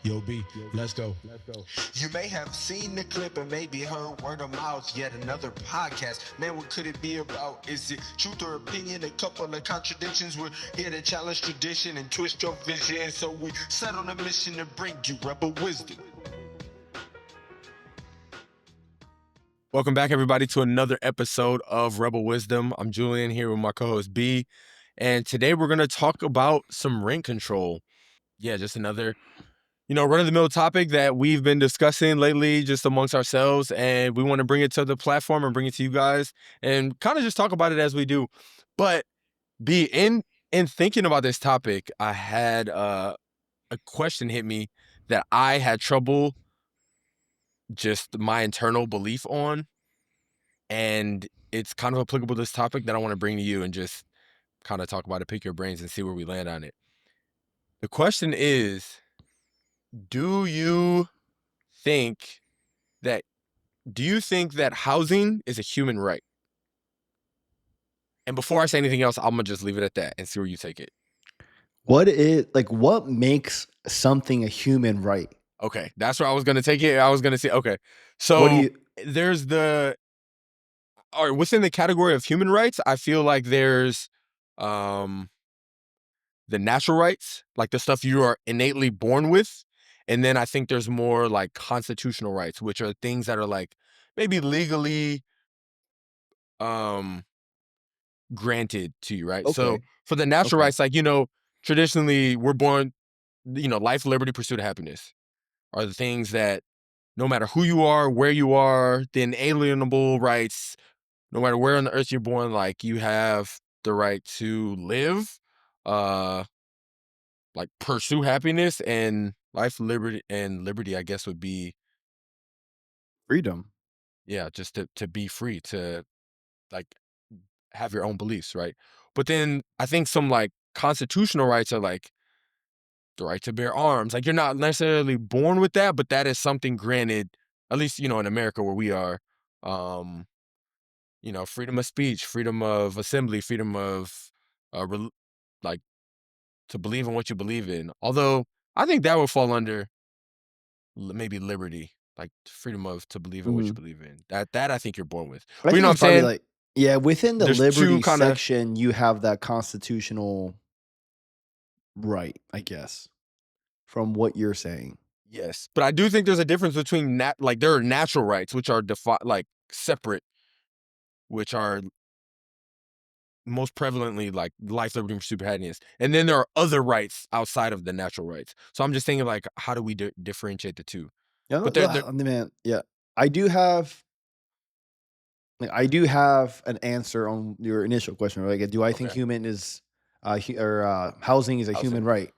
Yo, B, let's go. You may have seen the clip and maybe heard word of mouth, yet another podcast. Man, what could it be about? Is it truth or opinion? A couple of contradictions. We're here to challenge tradition and twist your vision. So we set on a mission to bring you rebel wisdom. Welcome back, everybody, to another episode of Rebel Wisdom. I'm Julian here with my co-host B, and today we're going to talk about some rent control. Yeah, just another, run-of-the-mill topic that we've been discussing lately just amongst ourselves, and we want to bring it to the platform and bring it to you guys and kind of just talk about it as we do. But B, in thinking about this topic, I had a question hit me that I had trouble just my internal belief on. And it's kind of applicable to this topic that I want to bring to you and just kind of talk about it, pick your brains and see where we land on it. The question is, do you think that housing is a human right? And before I say anything else, I'm gonna just leave it at that and see where you take it. What makes something a human right? Okay, that's where I was gonna take it. I was gonna say, okay, so What do you there's all right, within the category of human rights, I feel like there's the natural rights, like the stuff you are innately born with. And then I think there's more like constitutional rights, which are things that are like maybe legally granted to you, right? So Okay. for the natural Okay. rights, like, traditionally we're born, life, liberty, pursuit of happiness are the things that no matter who you are, where you are, the inalienable rights, no matter where on the earth you're born, like you have the right to live, like pursue happiness, and life, liberty, I guess would be, Freedom. yeah, just to be free, to like have your own beliefs, right? But then I think some like constitutional rights are like the right to bear arms. Like you're not necessarily born with that, but that is something granted, at least, in America where we are. Um, freedom of speech, freedom of assembly, freedom of like to believe in what you believe in. Although I think that would fall under maybe liberty, like freedom to believe in what you Mhm. believe in. That I think you're born with. I But you think know what it's I'm probably saying? within the There's two liberty kind of, section, you have that constitutional right, I guess, from what you're saying. yes. But I do think there's a difference between like there are natural rights, which are like separate, which are most prevalently like life, liberty, and pursuit of happiness. And then there are other rights outside of the natural rights. So I'm just thinking like, how do we differentiate the two? Yeah, But they're man. Yeah, I do have. I do have an answer on your initial question. Right? Like, do I think okay. housing is a human Housing. right?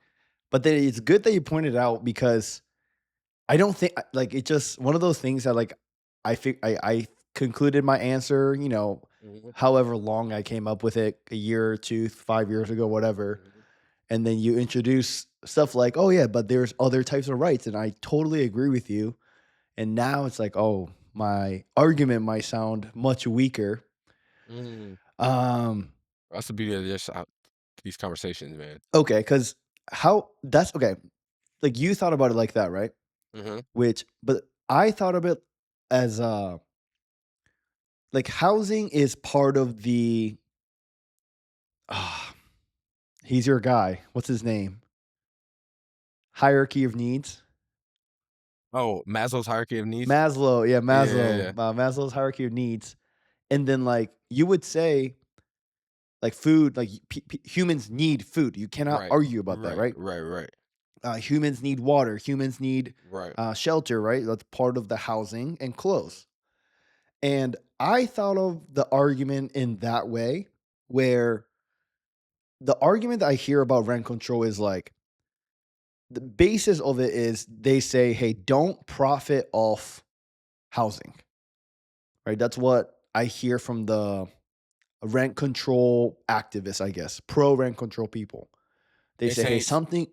But then it's good that you pointed out because I don't think like it just one of those things that like I concluded my answer, Mhm. however long I came up with it, a year or two, 5 years ago, whatever. Mhm. And then you introduce stuff like, oh yeah, but there's other types of rights. And I totally agree with you. And now it's like, oh, my argument might sound much weaker. Mm. Um, That's the beauty of these conversations, man. okay, because that's okay. Like you thought about it like that, right? Mm-hmm. But I thought of it as like housing is part of the ah, he's your guy. What's his name? Hierarchy of needs. Oh, Maslow's hierarchy of needs. Maslow, yeah, Yeah, yeah, Maslow. yeah. Maslow's hierarchy of needs. And then like you would say like food, like humans need food. You cannot Right, argue about that, right, right? right, right, Humans need water. Humans need right. shelter, right? That's part of the housing and clothes. And I thought of the argument in that way, where the argument that I hear about rent control is like the basis of it is they say, hey, don't profit off housing, right? That's what I hear from the rent control activists, I guess, pro rent control people. They They say, hey, say something,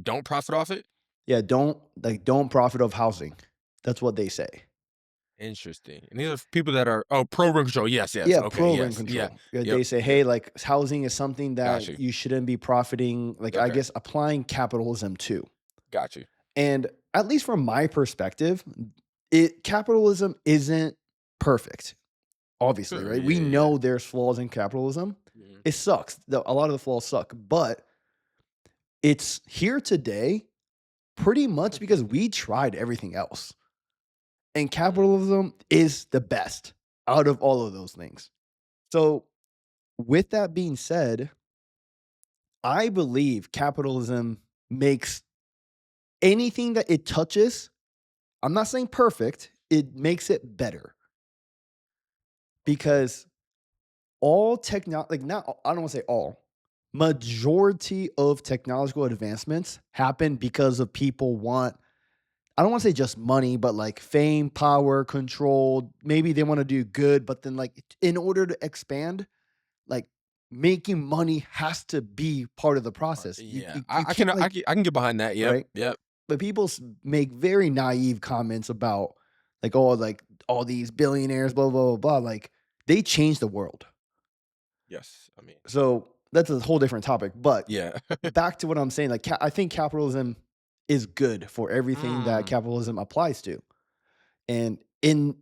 don't profit off it. yeah, don't profit off housing. That's what they say. Interesting. And these are people that are pro rent control. Yes, yes. Yeah, Okay, pro rent yes, yeah, control. Yeah, yep, they say, yep. hey, like housing is something Got you. that you shouldn't be profiting, like I Okay, guess applying capitalism to. Got you. And at least from my perspective, capitalism isn't perfect. Obviously, Sure. right? We Yeah. know there's flaws in capitalism. Mhm. It sucks. A lot of the flaws suck, but it's here today pretty much because we tried everything else. And capitalism is the best out of all of those things. So, with that being said, I believe capitalism makes anything that it touches, I'm not saying perfect, it makes it better because all technology, like not, I don't want to say all, majority of technological advancements happen because of people want, I don't want to say just money, but like fame, power, control. Maybe they want to do good, but then like in order to expand, like making money has to be part of the process. You Yeah. you, I, you I can can't I like can I can get behind that. Yep. right. Yep. But people make very naive comments about like, oh, like all these billionaires, blah blah blah blah. Like they changed the world. Yes. I mean. So that's a whole different topic. But Yeah. back to what I'm saying, like I think capitalism is good for everything that Mm. capitalism applies to. And in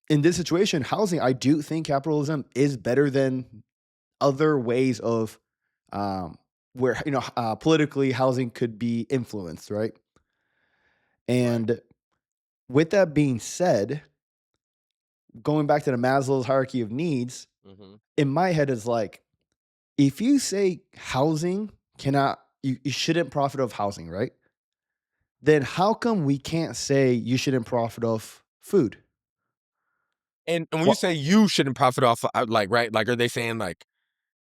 this situation, housing, I do think capitalism is better than other ways of where politically housing could be influenced, right? Right. And with that being said, going back to the Maslow's hierarchy of needs, Mhm. in my head is like if you say housing cannot you shouldn't profit off housing, right? Then how come we can't say you shouldn't profit off food? And when you What say you shouldn't profit off, like, right? Like, are they saying like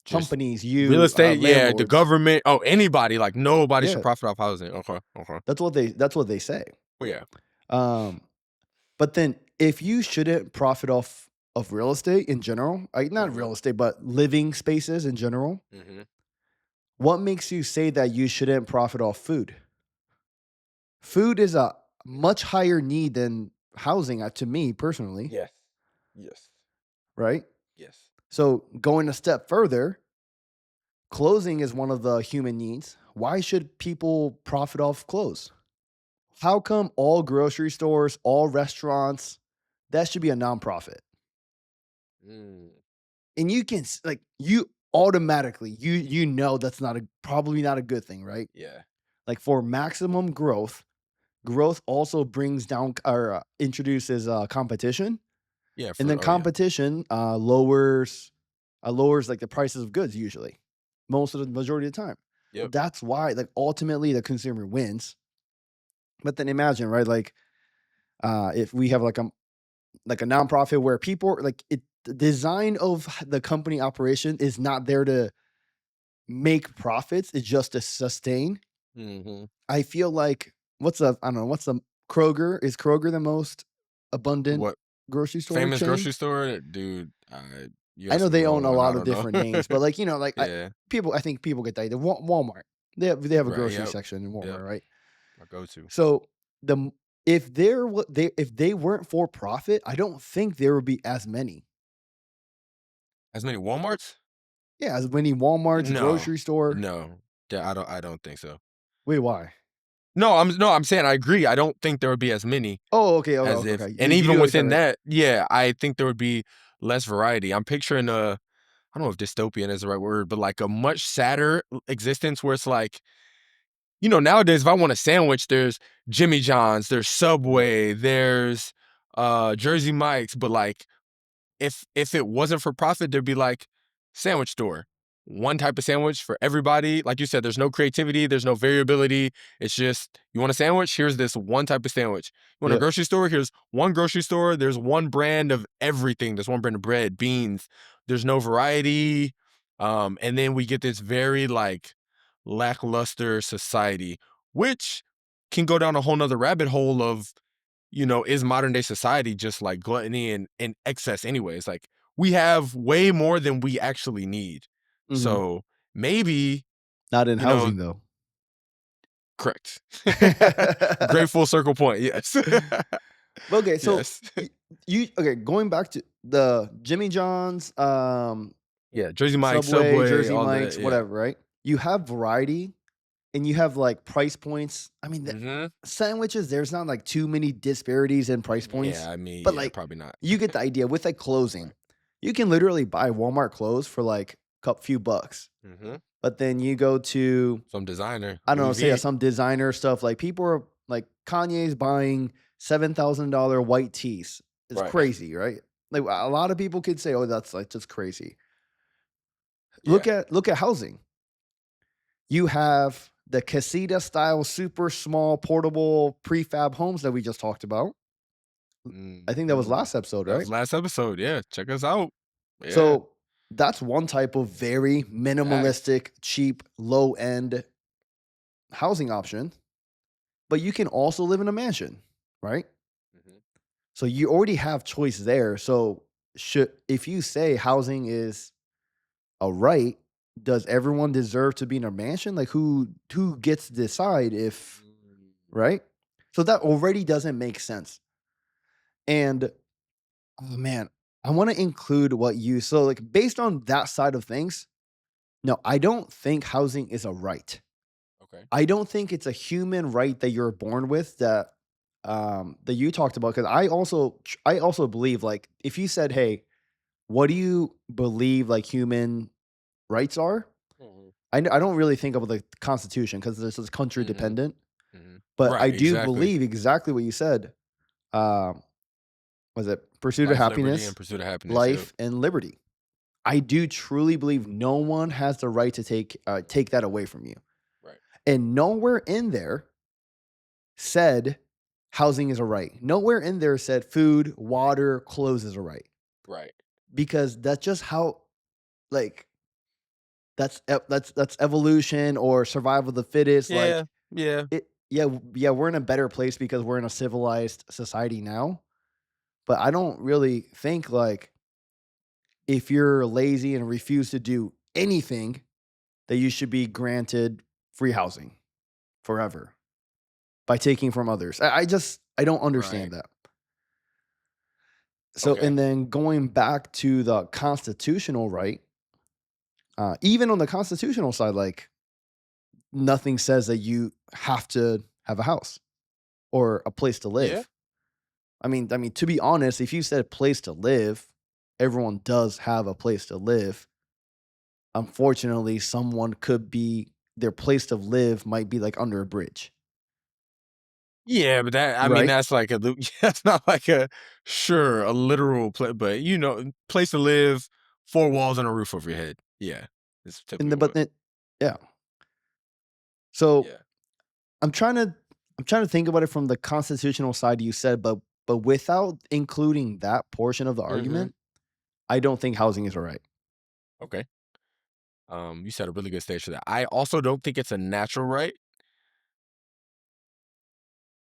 just companies, real you, estate? Yeah, the landlords, government. Oh, anybody. Like, nobody should yeah, profit off housing. Okay. Okay. that's what they say. Well, yeah. Um, but then if you shouldn't profit off of real estate in general, like not Mhm. real estate, but living spaces in general, Mhm. what makes you say that you shouldn't profit off food? Food is a much higher need than housing, to me personally, Yes. Yes. right? Yes. So going a step further, clothing is one of the human needs. Why should people profit off clothes? How come all grocery stores, all restaurants, that should be a nonprofit? Mm. And you can like you automatically you know that's not a probably not a good thing, right? Yeah. Like for maximum growth, growth also brings down or introduces competition, Yeah. and then Oh, yeah. competition lowers like the prices of goods usually, most of the majority of the time. So Yep. that's why like ultimately the consumer wins. But then imagine, right? Like if we have like a nonprofit where people like it, the design of the company operation is not there to make profits, it's just to sustain. Mhm. I feel like I don't know, what's the Kroger? Is Kroger the most abundant What grocery store famous chain? grocery store, dude? You I know asking the they wrong own a one. I lot of don't know. different names, but like, like Yeah. I think people get that. Walmart. They have a Right. grocery Yep. section in Yep. Walmart, right? My go-to. So the if they weren't for profit, I don't think there would be as many. As many WalMarts? Yeah, as many Walmarts, No. grocery store. No. I don't think so. Wait, why? No, I'm saying I agree. I don't think there would be as many Oh, okay, okay, as okay, if, okay. and You even do understand, within like, that, yeah, I think there would be less variety. I'm picturing I don't know if dystopian is the right word, but like a much sadder existence where it's like, nowadays if I want a sandwich, there's Jimmy John's, there's Subway, there's Jersey Mike's, but like if it wasn't for profit, there'd be like sandwich store. One type of sandwich for everybody. Like you said, there's no creativity, there's no variability. It's just you want a sandwich, here's this one type of sandwich. You want a yep. grocery store, here's one grocery store, there's one brand of everything. There's one brand of bread, beans. There's no variety. And then we get this very like lackluster society, which can go down a whole nother rabbit hole of is modern day society just like gluttony and excess anyways? Like we have way more than we actually need. Mhm. So maybe, Not in you know, housing though. correct. Great full circle point. Yes. But okay, so Yes. you okay, going back to the Jimmy John's, Yeah. Jersey Mike, Subway, Subway, Jersey all that. Mike's, Yeah. whatever, right? You have variety, and you have like price points. I mean, the Mhm. sandwiches, there's not like too many disparities in price Yeah, points, I mean, but yeah, like probably not. you get the idea with like clothing. Right. You can literally buy Walmart clothes for like a few bucks. Mhm. But then you go to, Some designer, I don't know, Louis say V. some designer stuff. Like people are like Kanye's buying $7,000 white tees. It's Right. crazy, right? Like a lot of people could say, "Oh, that's like just crazy." Yeah. Look at housing. You have the casita style, super small, portable prefab homes that we just talked about. I think that was Mhm. last episode, That was right? last episode, yeah, check us out. Yeah, So that's one type of very facts. minimalistic, cheap, low end housing option. But you can also live in a mansion, right? Mhm. So you already have choice there. So should if you say housing is a right, does everyone deserve to be in a mansion? Like who gets to decide if Mm. right? So that already doesn't make sense. And oh man, I want to include what you so like based on that side of things, no, I don't think housing is a right. Okay. I don't think it's a human right that you're born with that you talked about because I also believe like if you said, "Hey, what do you believe like human rights are?" Mhm. I don't really think of the Constitution because this is country Mhm. dependent, Mhm. but I Right, do exactly. believe exactly what you said. Um, was it pursuit of Life, liberty, and happiness, pursuit of happiness, yep. life, and liberty? I do truly believe no one has the right to take that away from you, Right, and nowhere in there said housing is a right. Nowhere in there said food, water, clothes is a right right. because that's just how like that's evolution or survival of the fittest. Yeah, Like yeah. yeah, we're in a better place because we're in a civilized society now. But I don't really think like if you're lazy and refuse to do anything, that you should be granted free housing forever by taking from others. I don't Right. understand that. So, Okay. and then going back to the constitutional right, even on the constitutional side, like nothing says that you have to have a house or a place to Yeah. live. I mean, to be honest, if you said place to live, everyone does have a place to live. Unfortunately, someone could be their place to live might be like under a bridge, Yeah, but that I mean, right? that's like a lu that's not like a sure, a literal place, but, place to live, 4 walls and a roof over your head. Yeah, it's And typically the, but what then, yeah. So yeah. I'm trying to I'm trying to think about it from the constitutional side you said, but without including that portion of the Mhm. argument, I don't think housing is right. Okay. You said a really good stage for that. I also don't think it's a natural right,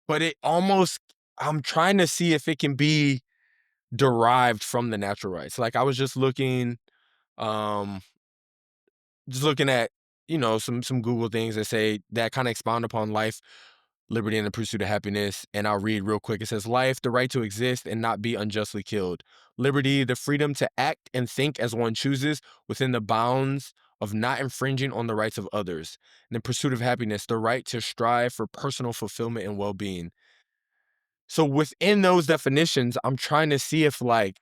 but it almost I'm trying to see if it can be derived from the natural rights. Like, I was um, just looking at, some Google things that say that kinda expound upon life, liberty, and the pursuit of happiness, and I'll read real quick. It says, "Life, the right to exist and not be unjustly killed. Liberty, the freedom to act and think as one chooses within the bounds of not infringing on the rights of others. And the pursuit of happiness, the right to strive for personal fulfillment and well-being." So within those definitions, I'm trying to see if, like,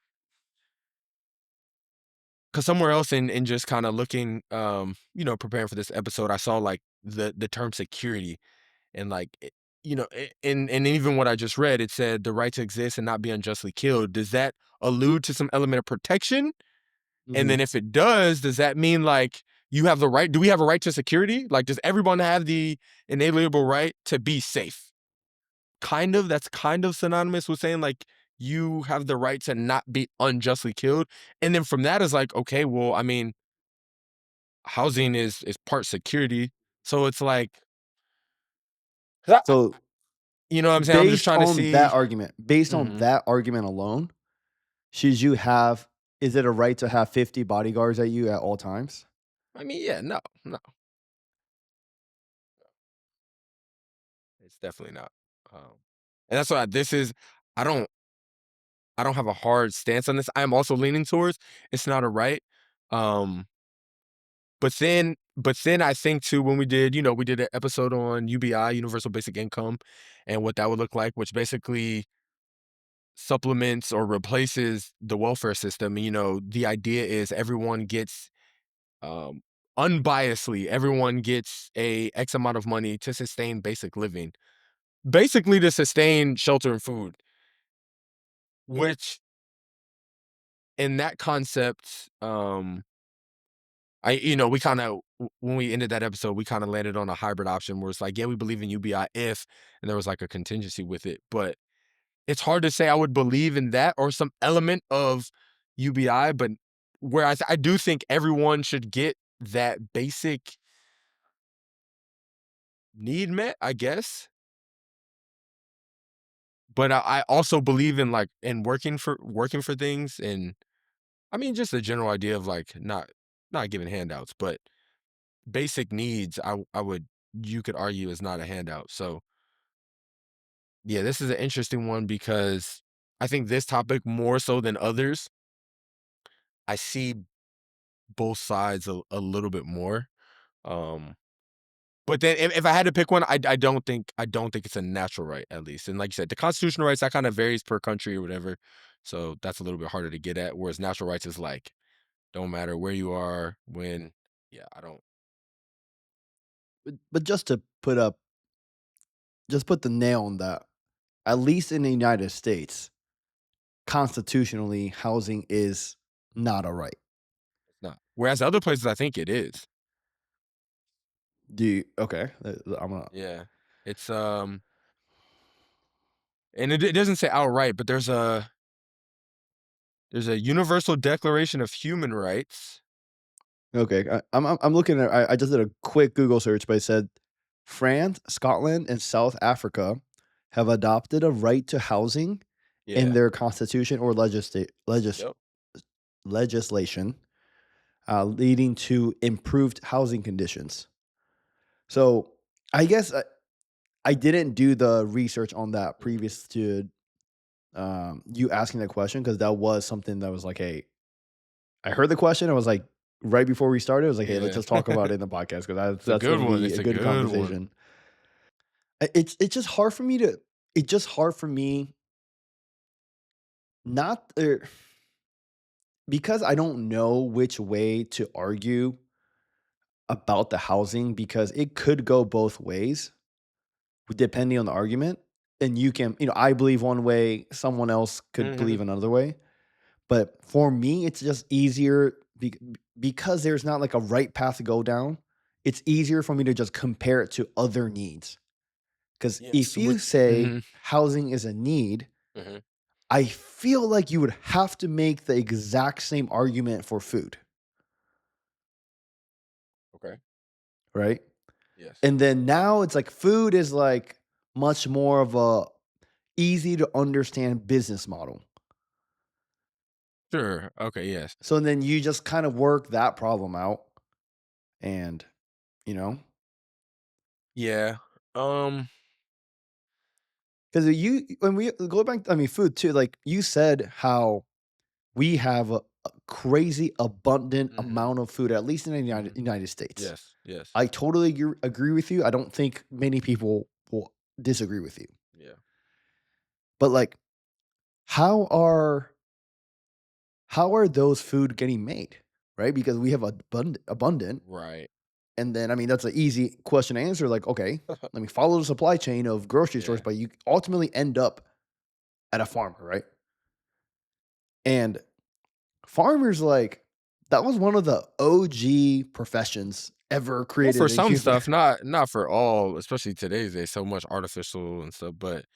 because somewhere else in just kinda looking, preparing for this episode, I saw, like, the term security. And like, and even what I just read, it said the right to exist and not be unjustly killed. Does that allude to some element of protection? And Mhm. then if it does that mean like you have the right? Do we have a right to security? Like, does everyone have the inalienable right to be safe? Kind of. That's kind of synonymous with saying like you have the right to not be unjustly killed. And then from that is like, okay, well, I mean, housing is part security. So it's like, So you know what I'm saying? I'm just trying to see. based on Mhm. that argument alone, should you have is it a right to have 50 bodyguards at you at all times? I mean, yeah, no, no, it's definitely not. Um, and that's why this is. I don't. I don't have a hard stance on this. I am also leaning towards it's not a right. Um, But then I think too, when we did an episode on UBI, Universal Basic Income, and what that would look like, which basically supplements or replaces the welfare system. The idea is everyone gets unbiasedly, everyone gets a X amount of money to sustain basic living, basically to sustain shelter and food, which in that concept, we kind of, when we ended that episode, we kind of landed on a hybrid option where it's like, yeah, we believe in UBI if, and there was like a contingency with it, but it's hard to say I would believe in that or some element of UBI, but whereas I do think everyone should get that basic need met, I guess. But I also believe in working for things, and I mean just the general idea of like not giving handouts, but basic needs. You could argue is not a handout. So yeah, this is an interesting one because I think this topic more so than others, I see both sides a little bit more. Um, but then if I had to pick one, I don't think it's a natural right, at least. And like you said, the constitutional rights, that kind of varies per country or whatever. So that's a little bit harder to get at. Whereas natural rights is like, don't matter where you are, when. Yeah, I don't. But just to put the nail on that, at least in the United States, constitutionally, housing is not a right. It's not. Whereas other places, I think it is. Okay? I'm gonna. Yeah, it's and it doesn't say outright, but there's a Universal Declaration of Human Rights. Okay, I'm looking at. I just did a quick Google search, but it said France, Scotland, and South Africa have adopted a right to housing in Yeah. their constitution or Yep. legislation, leading to improved housing conditions. So I guess I didn't do the research on that previous to you asking that question, because that was something that was like, hey, I heard the question. I was like, right before we started, I was like, hey, let's Yeah. just talk about it in the podcast, because It's a that's good going to one. be It's a a good good one. conversation. It's just hard for me to. It's just hard for me not because I don't know which way to argue about the housing, because it could go both ways depending on the argument. And I believe one way, someone else could Mhm. believe another way. But for me, it's just easier because there's not like a right path to go down. It's easier for me to just compare it to other needs. Because Yes. if you say Mhm. housing is a need, Mhm. I feel like you would have to make the exact same argument for food, Okay. right? Yes. And then now it's like food is like much more of a easy to understand business model. Sure. Okay. Yes. So then you just kind of work that problem out, and you know, Yeah. Um. because when we go back, I mean, food too. Like you said, how we have a crazy abundant Mhm. amount of food, at least in the Mhm. United States. Yes. Yes. I totally agree with you. I don't think many people will disagree with you. Yeah. But like, how are those food getting made? Right? Because we have abundant. Right. And then, I mean, that's an easy question to answer. Like, okay, let me follow the supply chain of grocery stores, Yeah. but you ultimately end up at a farmer, right? And farmers, like, that was one of the OG professions ever Well, for created in some human. stuff, not for all, especially today's day, so much artificial and stuff. But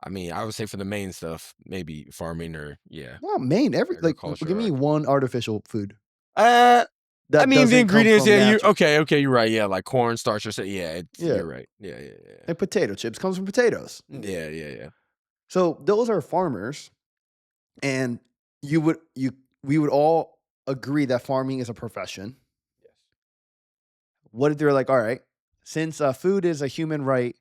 I mean, I would say for the main stuff, maybe farming or yeah, Well, Maine, give me agriculture. one artificial food Uh, I that mean the doesn't come ingredients. from Yeah, you natural. okay? You're right. Yeah, like cornstarch or so. Yeah, Yeah, you're right. Yeah, yeah, yeah, like potato chips comes from potatoes. yeah, yeah, yeah. So those are farmers, and you would you we would all agree that farming is a profession. Yes. What if they're like, all right, since food is a human right,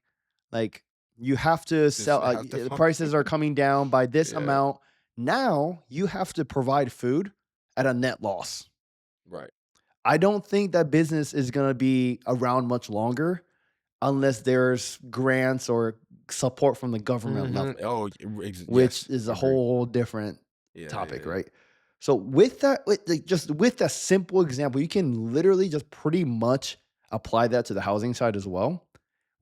like you have to Just sell, have to the farm. prices are coming down by this Yeah. amount. Now you have to provide food at a net loss. Right. I don't think that business is gonna be around much longer unless there's grants or support from the government Mhm. level, Oh, which yes, is a agree. whole different Yeah, yeah, topic, yeah. right? So with that, just with that simple example, you can literally just pretty much apply that to the housing side as well,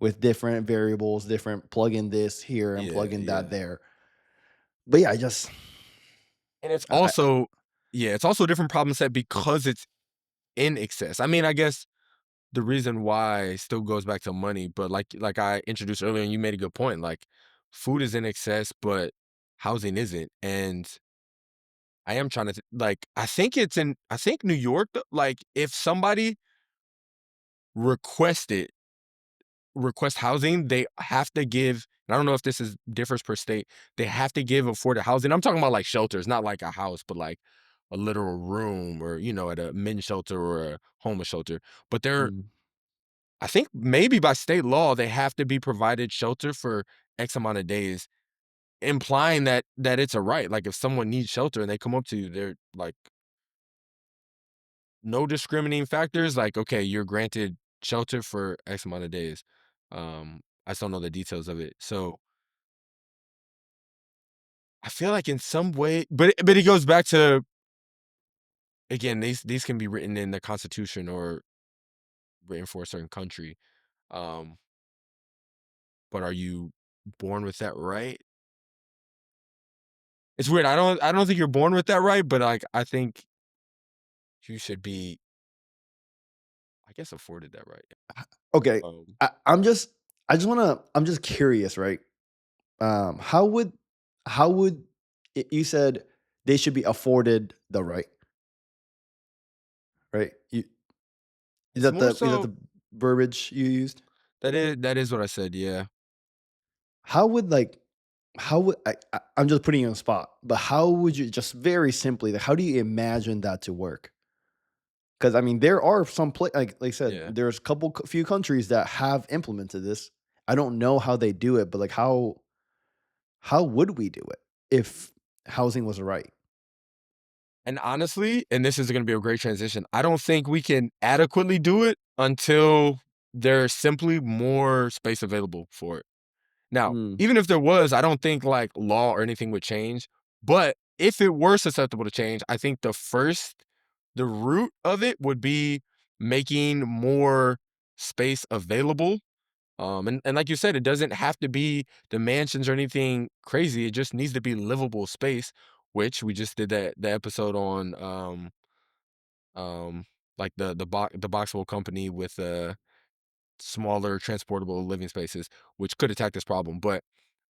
with different variables, different plug in this here and Yeah, plug in that yeah. there. But yeah, I just And it's I also yeah, it's also a different problem set because it's in excess. I mean, I guess the reason why still goes back to money, but like I introduced earlier and you made a good point, like food is in excess, but housing isn't. And I am trying to like I think New York, like if somebody requested request housing, they have to give, and I don't know if this is differs per state, they have to give affordable housing. I'm talking about like shelters, not like a house, but like a literal room or, at a men's shelter or a homeless shelter. But mm, I think maybe by state law, they have to be provided shelter for X amount of days, implying that it's a right. Like if someone needs shelter and they come up to you, they're like no discriminating factors, like, okay, you're granted shelter for X amount of days. I still don't know the details of it. So I feel like in some way, but it goes back to again, these can be written in the Constitution or written for a certain country. Um, but are you born with that right? It's weird. I don't think you're born with that right, but like I think you should be, I guess, afforded that right. okay. Um, I'm just I'm just curious, right? How would you said they should be afforded the right, right? it's more Is that so the verbiage you used? that is what I said. Yeah, How would how would I'm just putting you on the spot, but how would you just very simply how do you imagine that to work? Because I mean, there are some like I said, yeah. there's a few countries that have implemented this. I don't know how they do it, but like how would we do it if housing was a right? And honestly, and this is going to be a great transition. I don't think we can adequately do it until there's simply more space available for it. Now, Mm, even if there was, I don't think like law or anything would change. But if it were susceptible to change, I think the root of it would be making more space available. And like you said, it doesn't have to be the mansions or anything crazy. It just needs to be livable space, which we just did the episode on um like the Boxwell company with smaller transportable living spaces, which could attack this problem. But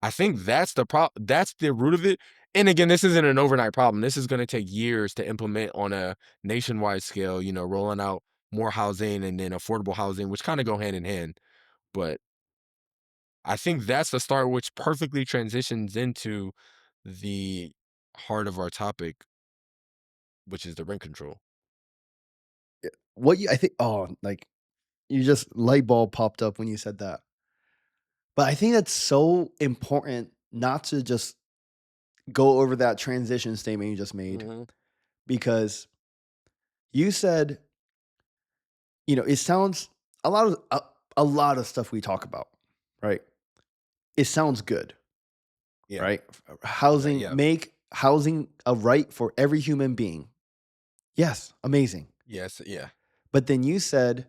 I think that's the root of it. And again, this isn't an overnight problem. This is going to take years to implement on a nationwide scale, rolling out more housing and then affordable housing, which kind of go hand in hand. But I think that's the start, which perfectly transitions into the heart of our topic, which is the rent control. what you I think like you just light bulb popped up when you said that. But I think that's so important not to just go over that transition statement you just made Hmm. because you said, it sounds a lot of stuff we talk about, right? It sounds good, Yeah. right? Right. Housing Yeah. make housing a right for every human being. Yes, amazing. Yes. Yeah. But then you said,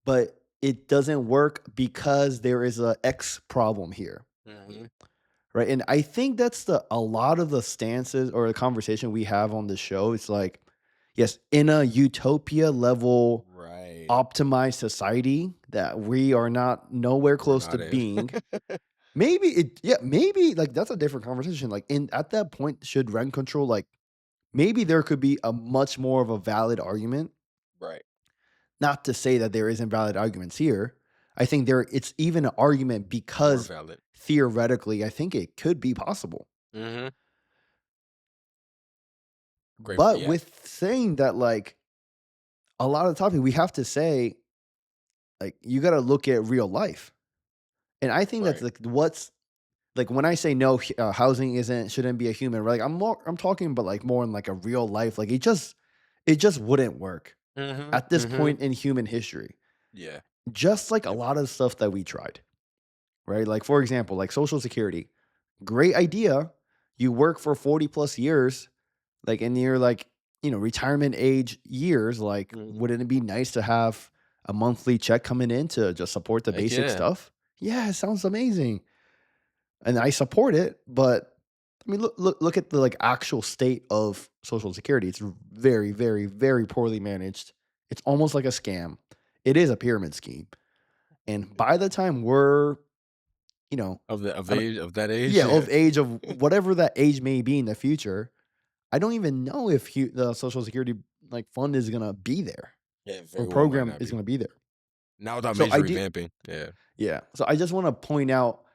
but it doesn't work because there is a X problem here. Hmm. Right. And I think that's a lot of the stances or the conversation we have on the show. It's like, yes, in a utopia level Right. optimized society that we are not nowhere We're close to not in. being, maybe like that's a different conversation. Like in at that point, should rent control maybe there could be a much more of a valid argument. Right. Not to say that there isn't valid arguments here. I think it's even an argument More because valid. theoretically, I think it could be possible. Hmm. Great. But Yeah. with saying that, like a lot of the topic, we have to say, like, you got to look at real life. And I think that's Right. like what's like when I say no, housing shouldn't be a human right. Like I'm talking about like more in like a real life. Like it just wouldn't work. Mhm, at this mhm. point in human history. Yeah. Just like a Yep. lot of stuff that we tried, right? Like, for example, like Social Security, great idea. You work for 40 plus years, like in your like, retirement age years, like, Mhm. wouldn't it be nice to have a monthly check coming in to just support the Heck basic yeah. stuff? Yeah, it sounds amazing. And I support it, but I mean, look at the like actual state of Social Security. It's very, very, very poorly managed. It's almost like a scam. It is a pyramid scheme. And by the time we're, you know, I don't- Of that age, yeah, yeah. of age of whatever that age may be in the future, I don't even know if the Social Security like fund is gonna be there Yeah, or very well might program not is be. gonna be there. Not without So major I do, revamping, yeah. yeah. So I just want to point out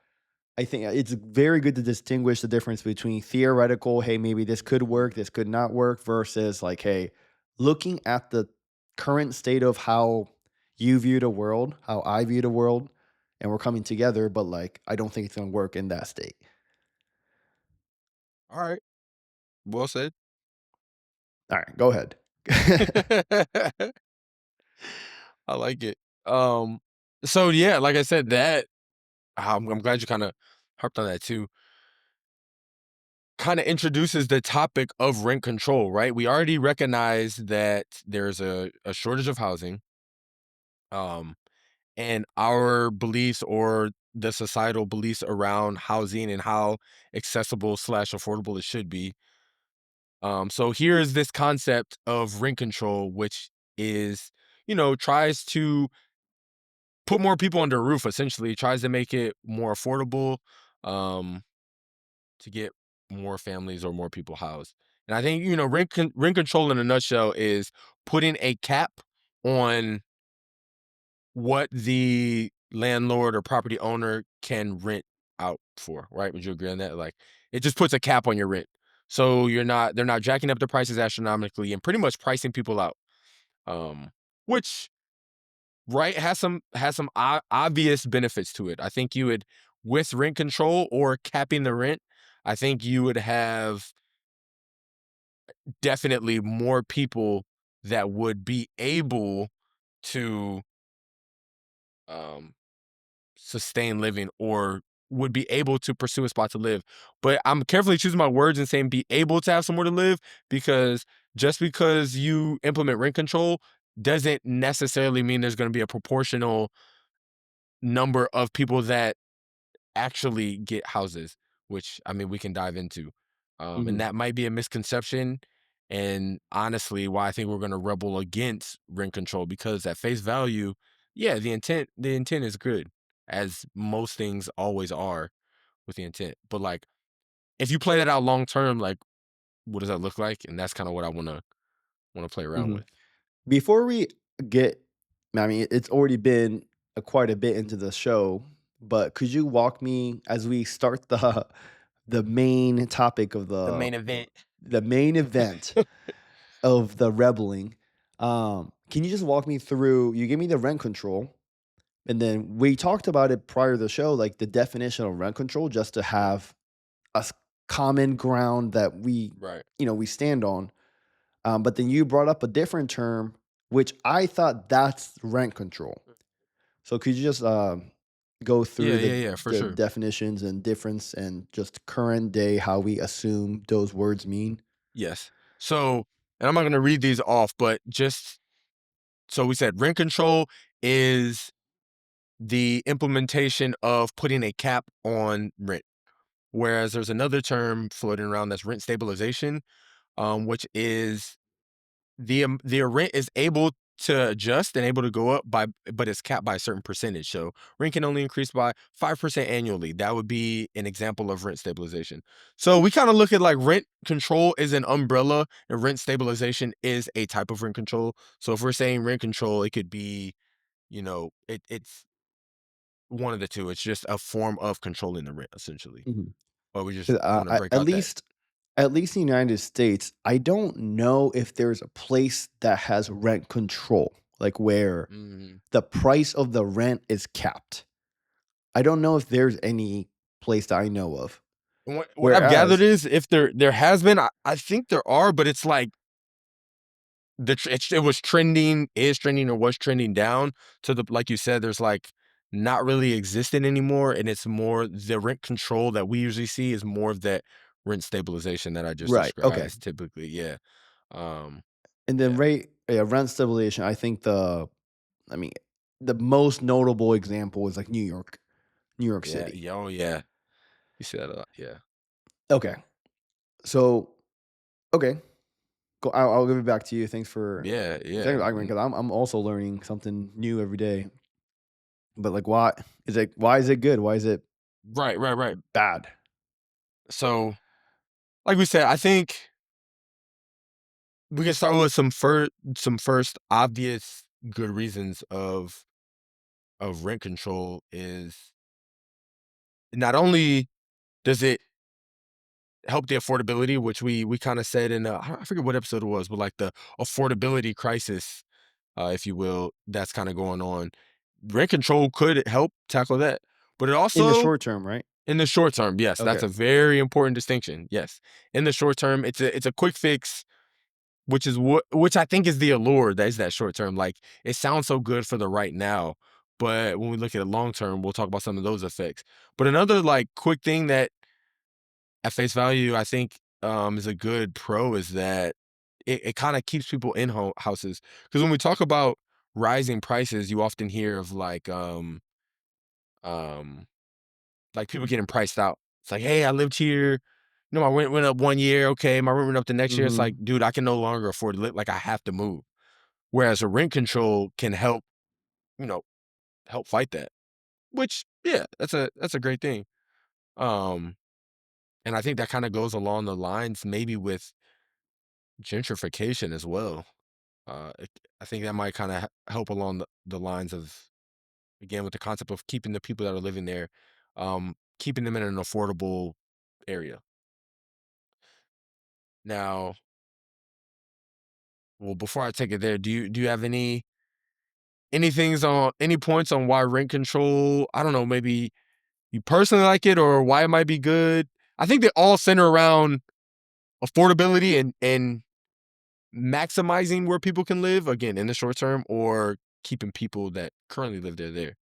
I think it's very good to distinguish the difference between theoretical, hey, maybe this could work, this could not work, versus like, hey, looking at the current state of how you view the world, how I view the world, and we're coming together, but like, I don't think it's going to work in that state. Alright, well said. All right, go ahead. I like it. Um, so yeah, like I said, that I'm glad you kinda harped on that too. Kinda introduces the topic of rent control, right? We already recognize that there's a shortage of housing, um, and our beliefs or the societal beliefs around housing and how accessible slash affordable it should be. So here's this concept of rent control, which is, tries to put more people under a roof, essentially, tries to make it more affordable, um, to get more families or more people housed. And I think, rent control in a nutshell is putting a cap on what the landlord or property owner can rent out for, right? Would you agree on that? Like, it just puts a cap on your rent. So they're not jacking up the prices astronomically and pretty much pricing people out. Which, right, has some obvious benefits to it. I think you would, with rent control or capping the rent, I think you would have definitely more people that would be able to um sustain living or would be able to pursue a spot to live. But I'm carefully choosing my words and saying be able to have somewhere to live, because just because you implement rent control doesn't necessarily mean there's going to be a proportional number of people that actually get houses, which I mean we can dive into. And Mhm, that might be a misconception. And honestly, why I think we're gonna rebel against rent control, because at face value, yeah, the intent is good, as most things always are with the intent. But like if you play that out long term, like what does that look like? And that's kind of what I wanna play around mhm. with. Before we get, I mean, it's already been quite a bit into the show, but could you walk me as we start the main topic of The main event. the main event of the rebelling? Can you just walk me through? You gave me the rent control, and then we talked about it prior to the show, like the definition of rent control, just to have a common ground that Right. we stand on. But then you brought up a different term, which I thought that's rent control. So could you just go Yeah, through yeah, yeah, for the sure. definitions and difference and just current day how we assume those words mean? Yes. So, and I'm not gonna read these off, but just so we said rent control is the implementation of putting a cap on rent. Whereas there's another term floating around that's rent stabilization, which is the rent is able to adjust and able to go up but it's capped by a certain percentage. So rent can only increase by 5% annually. That would be an example of rent stabilization. So we kind of look at like rent control is an umbrella and rent stabilization is a type of rent control. So if we're saying rent control, it could be, it's one of the two. It's just a form of controlling the rent, essentially. Mhm. But we just 'Cause, want to break at out that. least in the United States, I don't know if there's a place that has rent control, like where Mhm. the price of the rent is capped. I don't know if there's any place that I know of. What I've gathered Whereas is if there has been, I think there are, but it's like it was trending, is trending, or was trending down to the, like you said, there's like not really existing anymore, and it's more the rent control that we usually see is more of that rent stabilization that I just Right. Okay. described typically. Yeah. Um, And then yeah. rent stabilization. I think I mean, the most notable example is like New York Yeah. City. Yeah. Oh, yeah. You see that a lot. Yeah. Okay. So, okay, go. I'll give it back to you. Thanks for Yeah. thanks Yeah. for arguing because I'm also learning something new every day. But like, why is it good? Why is it Right. Right. Right. bad? So, like we said, I think we can start with some first obvious good reasons of rent control is not only does it help the affordability, which we kind of said in I forget what episode it was, but like the affordability crisis, if you will, that's kind of going on. Rent control could help tackle that, but it In the also short term, right? in the short term, yes, that's Okay. a very important distinction. Yes, in the short term, it's a quick fix, which I think is the allure. That is that short term. Like it sounds so good for the right now, but when we look at it long term, we'll talk about some of those effects. But another like quick thing that at face value, I think is a good pro is that it kind of keeps people in houses. Because when we talk about rising prices, you often hear of um like people getting priced out. It's like, hey, I lived here. My rent went up 1 year. Okay, my rent went up the next year. It's like, Mhm. dude, I can no longer afford to live. Like I have to move. Whereas a rent control can help, you know, help fight that. Which, yeah, that's a great thing. Um, and I think that kind of goes along the lines maybe with gentrification as well. I think that might kind of help along the lines of, again, with the concept of keeping the people that are living there, keeping them in an affordable area. Now, well, before I take it there, do you have any points on why rent control? I don't know, maybe you personally like it or why it might be good. I think they all center around affordability and maximizing where people can live, again, in the short term, or keeping people that currently live there.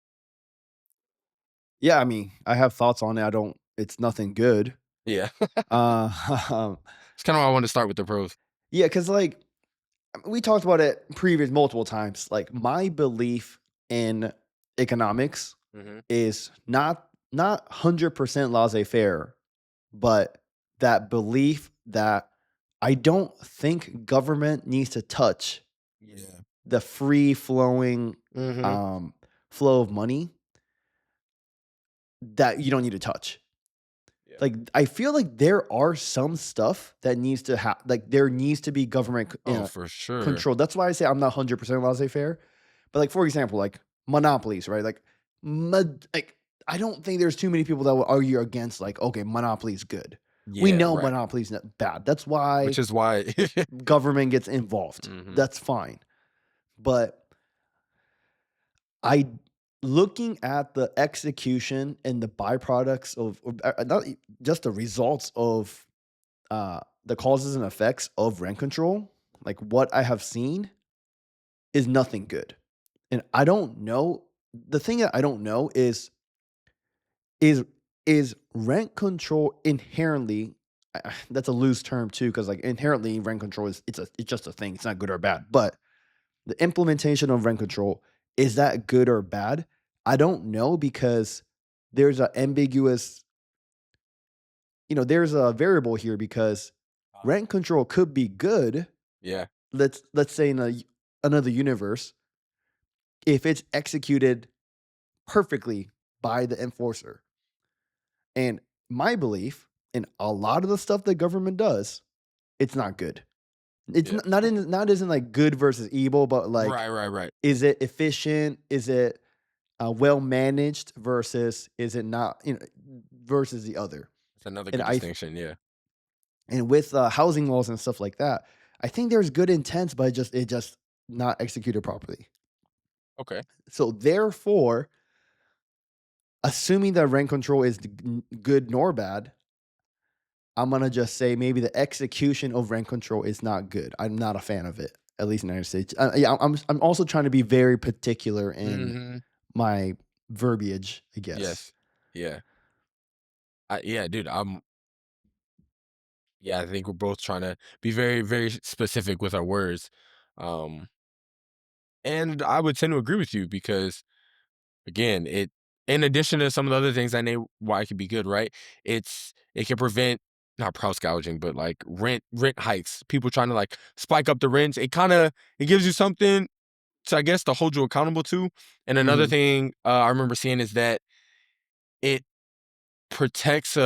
Yeah, I mean, I have thoughts on it. I don't. It's nothing good. Yeah. Uh, It's kinda why I wanted to start with the pros. yeah, because like we talked about it previous multiple times. Like my belief in economics Mhm. is not 100% laissez-faire, but that belief that I don't think government needs to touch Yeah. the free flowing Mhm. um, flow of money that you don't need to touch. Yeah. Like I feel like there are some stuff that needs to have like there needs to be government Oh, for sure. control. That's why I say I'm not 100% laissez-faire. But like for example, like monopolies, right? Like I don't think there's too many people that will argue against like okay, monopoly is good. We Yeah, know right. monopoly is not bad. That's why Which is why government gets involved. Mhm. That's fine. But I looking at the execution and the byproducts of not just the results of the causes and effects of rent control, like what I have seen is nothing good. And I don't know. The thing that I don't know is is rent control inherently that's a loose term too because like inherently rent control is it's just a thing. It's not good or bad. But the implementation of rent control is that good or bad? I don't know because there's an ambiguous, there's a variable here because rent control could be good. Yeah. Let's say in another universe, if it's executed perfectly by the enforcer. And my belief in a lot of the stuff that government does, it's not good. It's Yeah. not isn't like good versus evil, but like, Right, right, right. is it efficient? Is it well managed versus is it not? Versus the other. It's another And good distinction, yeah. with housing laws and stuff like that, I think there's good intents, but it just not executed properly. Okay. So therefore, assuming that rent control is good nor bad, I'm gonna just say maybe the execution of rent control is not good. I'm not a fan of it. at least in the United States. Yeah, I'm also trying to be very particular in Mhm. my verbiage, I guess. Yes. Yeah. Yeah, dude, yeah, I think we're both trying to be very, very specific with our words. Um, and I would tend to agree with you because again, it in addition to some of the other things I know why it could be good, right? It can prevent not price gouging, but like rent hikes. People trying to like spike up the rents. It gives you something to I guess to hold you accountable to. And another Mhm. thing I remember seeing is that it protects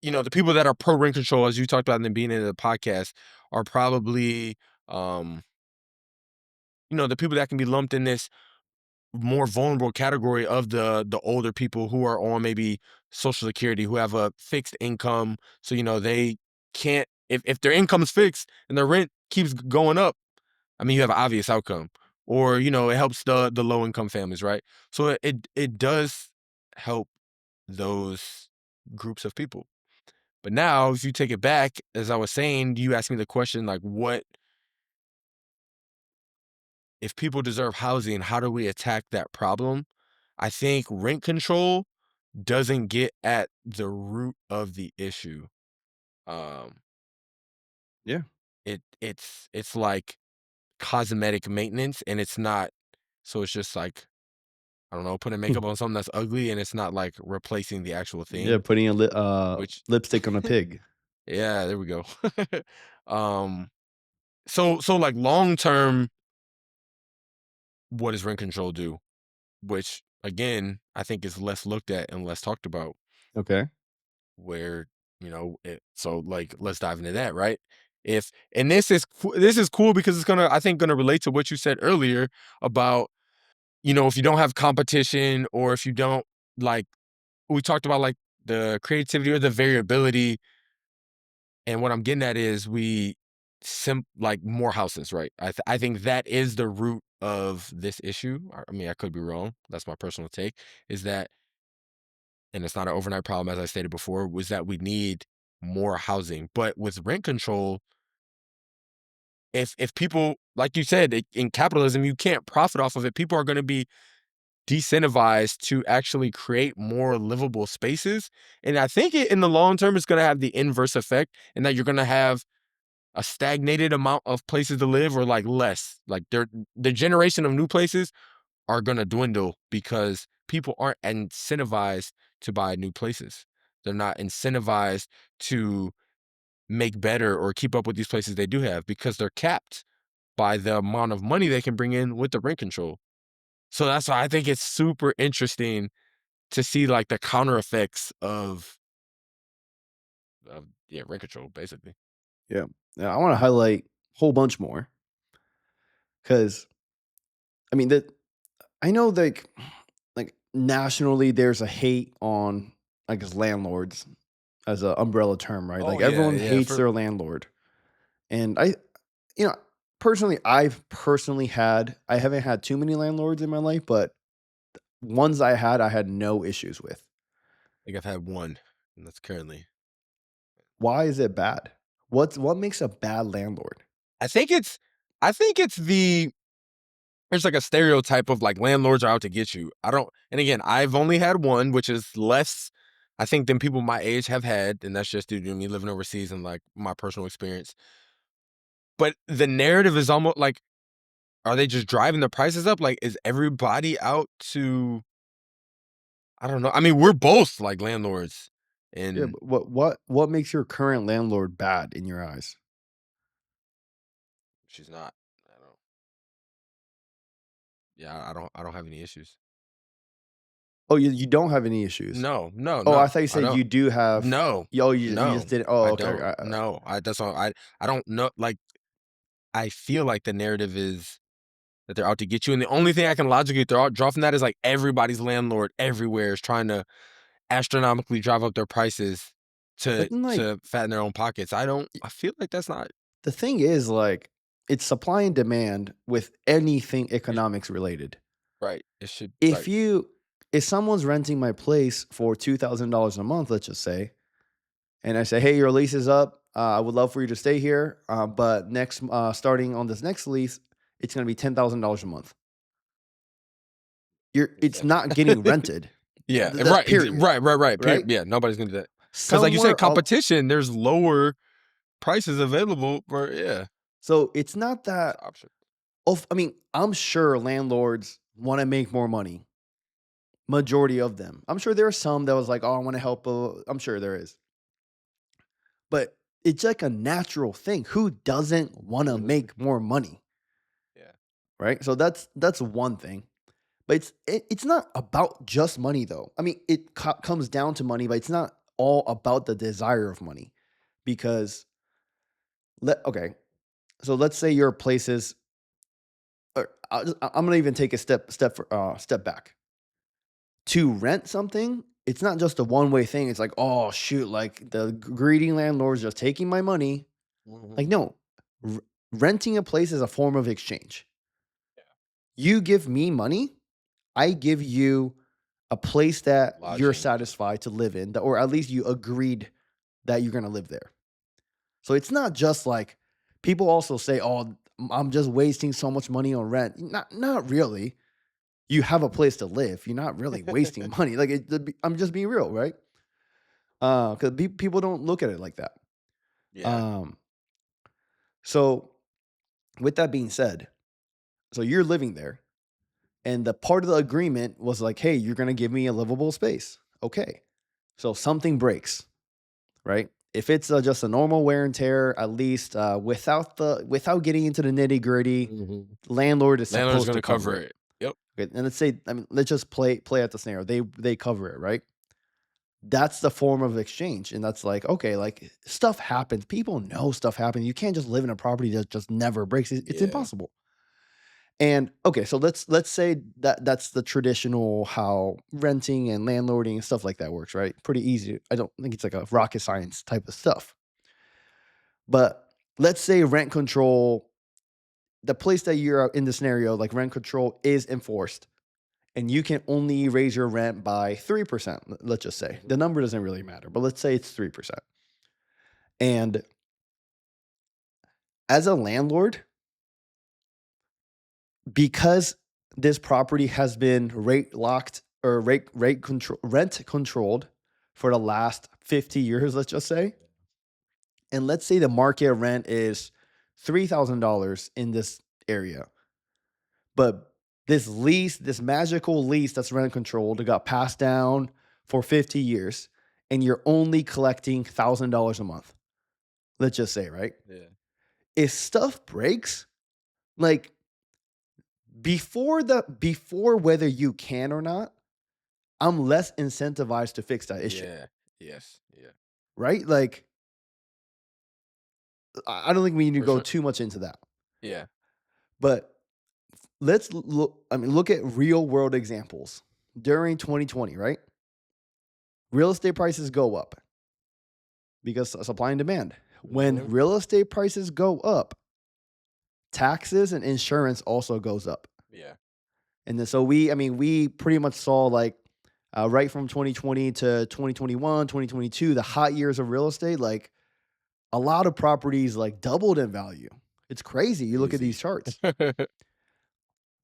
the people that are pro rent control, as you talked about in the beginning of the podcast, are probably um, the people that can be lumped in this more vulnerable category of the older people who are on maybe social security, who have a fixed income. So, they can't if their income is fixed and their rent keeps going up, I mean, you have an obvious outcome. Or, it helps the low income families, right? So it does help those groups of people. But now, if you take it back, as I was saying, you asked me the question, like, what if people deserve housing? How do we attack that problem? I think rent control doesn't get at the root of the issue. Um, Yeah. it's like cosmetic maintenance, and it's not. So it's just like I don't know, putting makeup on something that's ugly, and it's not like replacing the actual Yeah, thing. putting a Which, lipstick on a pig. yeah, there we go. um, so like long term, what does rent control do? Which again, I think is less looked at and less talked about. Okay. Where so like let's dive into that, right? If and this is cool because it's gonna relate to what you said earlier about if you don't have competition, or if you don't like we talked about like the creativity or the variability. And what I'm getting at is like more houses, right? I think that is the root of this issue. I mean, I could be wrong. That's my personal take. Is that, and it's not an overnight problem, as I stated before, was that we need more housing. But with rent control, if people, like you said, in capitalism, you can't profit off of it. People are going to be decentivized to actually create more livable spaces. And I think in the long term, it's going to have the inverse effect, in that you're going to have a stagnated amount of places to live, or like less. Like the generation of new places are going to dwindle because people aren't incentivized to buy new places. They're not incentivized to make better or keep up with these places they do have, because they're capped by the amount of money they can bring in with the rent control. So that's why I think it's super interesting to see like the counter effects of yeah, rent control basically. Yeah. Now, I want to highlight a whole bunch more because I mean that I know like nationally there's a hate on I guess landlords as an umbrella term, right? Oh Like yeah, everyone yeah. hates For their landlord. And you know, personally I haven't had too many landlords in my life, but ones I had no issues with. I think I've had one, and that's currently. Why is it bad? What makes a bad landlord? I think it's I think it's there's like a stereotype of like landlords are out to get you. I don't, and again, I've only had one, which is less, I think, than people my age have had, and that's just due to me living overseas and like my personal experience. But the narrative is almost like, are they just driving the prices up? Like, is everybody out to? I don't know. I mean, we're both like landlords, Yeah, and but what makes your current landlord bad in your eyes? she's not. I don't. Yeah, I don't have any issues. Oh, you don't have any issues. No, no, Oh, I no. thought you I said don't. you do have. No, Oh, you no, just didn't. Oh, I okay. don't. No, I that's all. I don't know. Like, I feel like the narrative is that they're out to get you, and the only thing I can logically draw from that is like everybody's landlord everywhere is trying to astronomically drive up their prices But then, like, to fatten their own pockets. I don't. I feel like that's not the thing is, like, it's supply and demand with anything it's economics related. right. It should If right. you if someone's renting my place for $2,000 a month, let's just say, and I say, "Hey, your lease is up. I would love for you to stay here, but starting on this next lease, it's going to be $10,000 a month. It's not getting rented. Yeah, That's period. right. Right? Yeah, nobody's gonna do that. Because like you said, competition, there's lower prices available for So it's not that. option. I mean, I'm sure landlords want to make more money. Majority of them. I'm sure there are some that was like, oh, I want to help. I'm sure there is. But it's like a natural thing. Who doesn't want to make more money? Yeah. Right? So that's one thing. But it's not about just money though. I mean, it comes down to money, but it's not all about the desire of money. Because so let's say your places. I'm gonna even take a step back. To rent something, it's not just a one-way thing. It's like, oh shoot, like the greedy landlord's just taking my money. Like, no, renting a place is a form of exchange. Yeah. You give me money, I give you a place that you're Lodging. satisfied to live in, or at least you agreed that you're gonna live there. So it's not just like people also say, oh, I'm just wasting so much money on rent. Not really. You have a place to live. You're not really wasting money. Like I'm just being real, right? Because people don't look at it like that. Yeah. So with that being said, so you're living there, and the part of the agreement was like, hey, you're gonna give me a livable space. Okay. So something breaks, right? If it's just a normal wear and tear, at least without getting into the nitty gritty, landlord is Landlord's supposed gonna to cover cover it. Yep. Okay, and let's say, I mean, let's just play at the scenario. They cover it, right? That's the form of exchange, and that's like, okay, like stuff happens. People know stuff happens. You can't just live in a property that just never breaks. It's Yeah. impossible. And okay, so let's say that's the traditional how renting and landlording and stuff like that works, right? Pretty easy. I don't think it's like a rocket science type of stuff. But let's say rent control, the place that you're in the scenario, like rent control is enforced, and you can only raise your rent by 3%. Let's just say the number doesn't really matter, but let's say it's 3%. And as a landlord, because this property has been rate locked or rent controlled for the last 50 years, let's just say, and let's say the market rent is $3,000 in this area, but this magical lease that's rent controlled, it got passed down for 50 years, and you're only collecting $1,000 a month. Let's just say, right? Yeah. If stuff breaks, like before whether you can or not, I'm less incentivized to fix that issue. Yeah. Yes. Yeah. Right? Like I don't think we need to For go sure. too much into that. Yeah. But let's look at real world examples. During 2020, right? Real estate prices go up because supply and demand. When real estate prices go up, taxes and insurance also goes up. Yeah. And then so we pretty much saw like right from 2020 to 2021, 2022, the hot years of real estate, like a lot of properties like doubled in value. It's crazy. You look at these charts.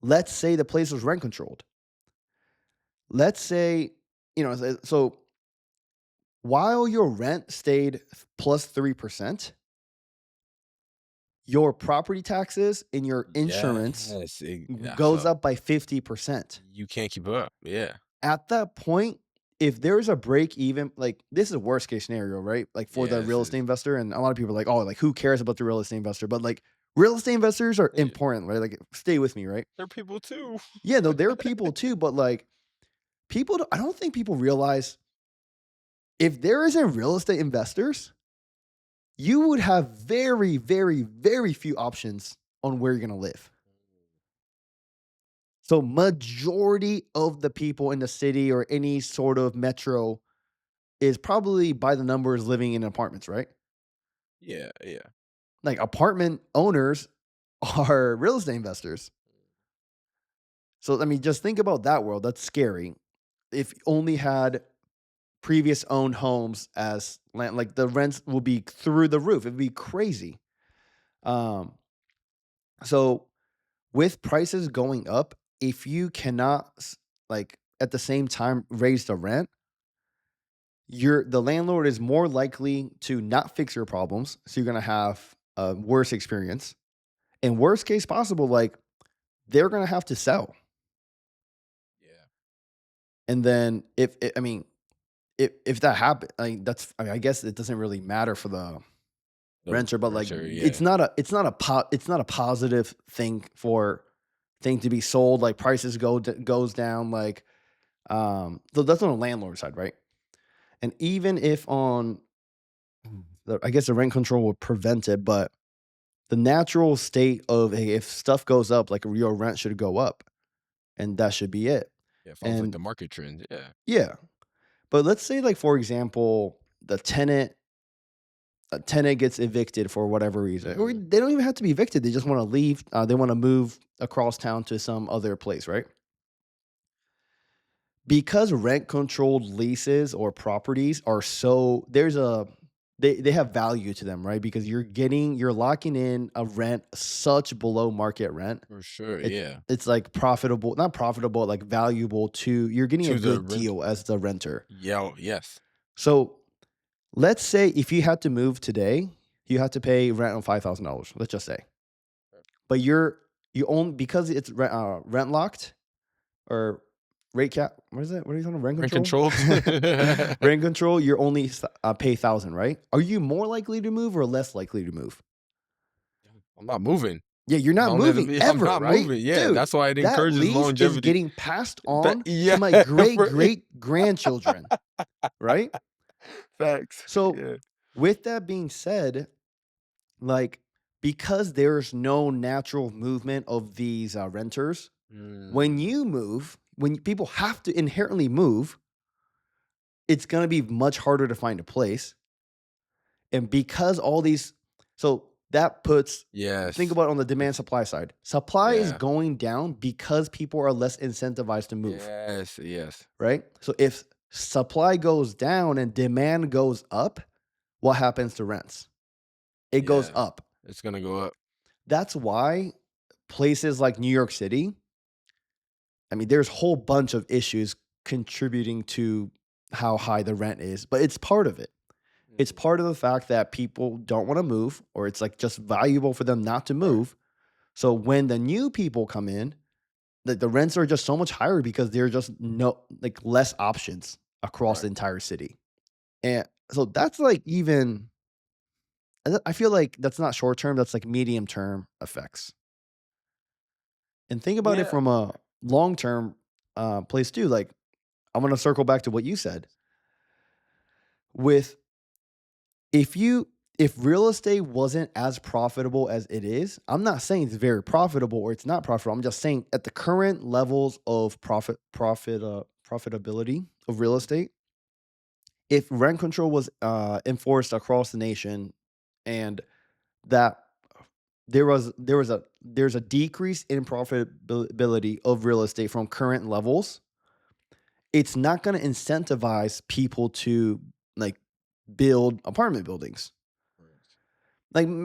Let's say the place was rent controlled. Let's say, so while your rent stayed plus 3%, your property taxes and your insurance goes up by 50%. You can't keep up. Yeah. At that point, if there's a break even, like this is a worst case scenario, right? Like for the real estate investor, and a lot of people are like, oh, like who cares about the real estate investor? But like real estate investors are important, right? Like stay with me, right? They're people too. Yeah, no, they're people too, but like I don't think people realize if there isn't real estate investors, you would have very, very, very few options on where you're going to live. So majority of the people in the city or any sort of metro is probably by the numbers living in apartments, right? Yeah. Yeah. Like apartment owners are real estate investors. So, I mean, just think about that world. That's scary. If you only had previous owned homes as land. Like the rents will be through the roof. It'd be crazy. Um, so with prices going up, if you cannot like at the same time raise the rent, the landlord is more likely to not fix your problems. So you're gonna have a worse experience. And worst case possible, like they're gonna have to sell. Yeah. And then if that happens, I guess it doesn't really matter for the The renter, but like renter, it's yeah. not a it's not a positive thing for thing to be sold. Like prices goes down. Like so that's on the landlord side, right? And even if on I guess the rent control would prevent it, but the natural state of hey, if stuff goes up, like your rent should go up, and that should be it. Yeah, follows like And the market trend. Yeah. yeah, but let's say like for example, a tenant gets evicted for whatever reason, or Mhm. they don't even have to be evicted. They just want to leave. They want to move across town to some other place, right? Because rent controlled leases or properties are so they have value to them, right? Because you're locking in a rent such below market rent. For sure, It's yeah. it's like profitable, not profitable, like valuable to you're getting a To the good rent. deal as the renter. Yeah, yes. So let's say if you had to move today, you had to pay rent on $5,000. Let's just say, but you own because it's rent locked or rate cap. What is it? What are you talking about? Rent Rent control. controlled. Rent control. You're only pay 1,000, right? Are you more likely to move or less likely to move? I'm not moving. Yeah, you're If I not only have to moving be I'm ever, not right, moving. Yeah, dude? that's why it That encourages lease is longevity. getting passed That on to yeah, my great for great grandchildren, right? facts. So, Yeah. with that being said, like because there's no natural movement of these renters, when Mm, you move, when people have to inherently move, it's going to be much harder to find a place. And because all these, so that puts, think yes. about it on the demand It's supply side. Supply is yeah. going down because people are less incentivized to move, Yes, yes. right? So if supply goes down and demand goes up, what happens to rents? It goes Yeah. up. It's gonna go up. That's why places like New York City, I mean, there's a whole bunch of issues contributing to how high the rent is, but it's part of it. It's Mhm. part of the fact that people don't want to move, or it's like just valuable for them not to Right. move. So when the new people come in, the rents are just so much higher because there are just no like less options across Right. the entire city. And so that's like even I feel like that's not short term, that's like medium term effects. And think about it Yeah. from a long term place too. Like I'm gonna circle back to what you said. With if you if real estate wasn't as profitable as it is, I'm not saying it's very profitable or it's not profitable. I'm just saying at the current levels of profitability of real Mhm. estate, if rent control was enforced across the nation and that there's a decrease in profitability of real estate from current levels, it's not going to incentivize people to like build apartment buildings. Correct.